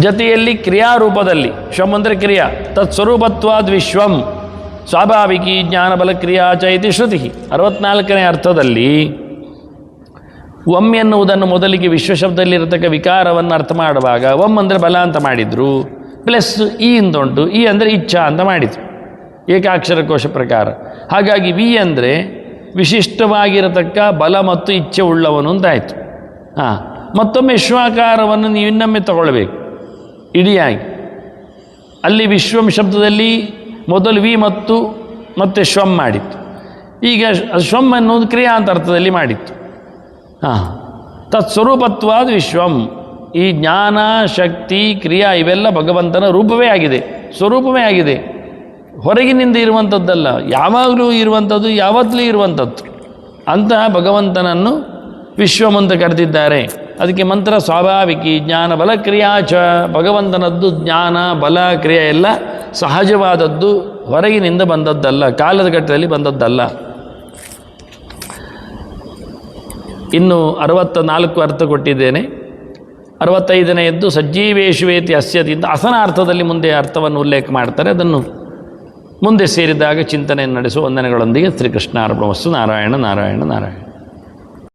ಜೊತೆಯಲ್ಲಿ ಕ್ರಿಯಾರೂಪದಲ್ಲಿ, ಶ್ವಂ ಅಂದರೆ ಕ್ರಿಯಾ, ತತ್ಸ್ವರೂಪತ್ವಾದ್ ವಿಶ್ವಂ ಸ್ವಾಭಾವಿಕಿ ಜ್ಞಾನಬಲ ಕ್ರಿಯಾ ಚ ಇತಿ ಶ್ರುತಿ. 64ನೇ ಅರ್ಥದಲ್ಲಿ ಒಮ್ ಎನ್ನುವುದನ್ನು ಮೊದಲಿಗೆ ವಿಶ್ವಶಬ್ದದಲ್ಲಿರತಕ್ಕ ವಿಕಾರವನ್ನು ಅರ್ಥ ಮಾಡುವಾಗ ಒಮ್ ಅಂದರೆ ಬಲ ಅಂತ ಮಾಡಿದರು, ಪ್ಲಸ್ ಇ ಅಂತುಂಟು, ಇ ಅಂದರೆ ಇಚ್ಛಾ ಅಂತ ಮಾಡಿದರು ಏಕಾಕ್ಷರ ಕೋಶ ಪ್ರಕಾರ. ಹಾಗಾಗಿ ವಿ ಅಂದರೆ ವಿಶಿಷ್ಟವಾಗಿರತಕ್ಕ ಬಲ ಮತ್ತು ಇಚ್ಛೆ ಉಳ್ಳವನು ಅಂತಾಯಿತು. ಮತ್ತೊಮ್ಮೆ ಶ್ವಾಕಾರವನ್ನು ನೀವು ಇನ್ನೊಮ್ಮೆ ತಗೊಳ್ಬೇಕು ಇಡಿಯಾಗಿ. ಅಲ್ಲಿ ವಿಶ್ವಂ ಶಬ್ದದಲ್ಲಿ ಮೊದಲು ವಿ ಮತ್ತು ಶ್ವಂ ಮಾಡಿತ್ತು. ಈಗ ಶ್ವಂ ಅನ್ನೋದು ಕ್ರಿಯಾ ಅಂತ ಅರ್ಥದಲ್ಲಿ ಮಾಡಿತ್ತು. ತತ್ಸ್ವರೂಪತ್ವಾದ ವಿಶ್ವಂ. ಈ ಜ್ಞಾನ, ಶಕ್ತಿ, ಕ್ರಿಯಾ ಇವೆಲ್ಲ ಭಗವಂತನ ರೂಪವೇ ಆಗಿದೆ, ಸ್ವರೂಪವೇ ಆಗಿದೆ, ಹೊರಗಿನಿಂದ ಇರುವಂಥದ್ದಲ್ಲ, ಯಾವಾಗಲೂ ಇರುವಂಥದ್ದು, ಯಾವತ್ತಲೂ ಇರುವಂಥದ್ದು. ಅಂತಹ ಭಗವಂತನನ್ನು ವಿಶ್ವಂ ಅಂತ ಕರೆದಿದ್ದಾರೆ. ಅದಕ್ಕೆ ಮಂತ್ರ ಸ್ವಾಭಾವಿಕಿ ಜ್ಞಾನ ಬಲ ಕ್ರಿಯಾ ಚ. ಭಗವಂತನದ್ದು ಜ್ಞಾನ, ಬಲ, ಕ್ರಿಯೆ ಎಲ್ಲ ಸಹಜವಾದದ್ದು, ಹೊರಗಿನಿಂದ ಬಂದದ್ದಲ್ಲ, ಕಾಲದ ಘಟ್ಟದಲ್ಲಿ ಬಂದದ್ದಲ್ಲ. ಇನ್ನು 64 ಅರ್ಥ ಕೊಟ್ಟಿದ್ದೇನೆ. 65ನೇದ್ದು ಸಜ್ಜೀವೇಶುವೇತಿ ಅಸ್ಯತಿಂದ ಅಸನಾರ್ಥದಲ್ಲಿ ಮುಂದೆ ಅರ್ಥವನ್ನು ಉಲ್ಲೇಖ ಮಾಡ್ತಾರೆ. ಅದನ್ನು ಮುಂದೆ ಸೇರಿದಾಗ ಚಿಂತನೆಯನ್ನು ನಡೆಸುವ ವಂದನೆಗಳೊಂದಿಗೆ ಶ್ರೀಕೃಷ್ಣಾರ್ಪಣಮಸ್ತು. ನಾರಾಯಣ ನಾರಾಯಣ ನಾರಾಯಣ.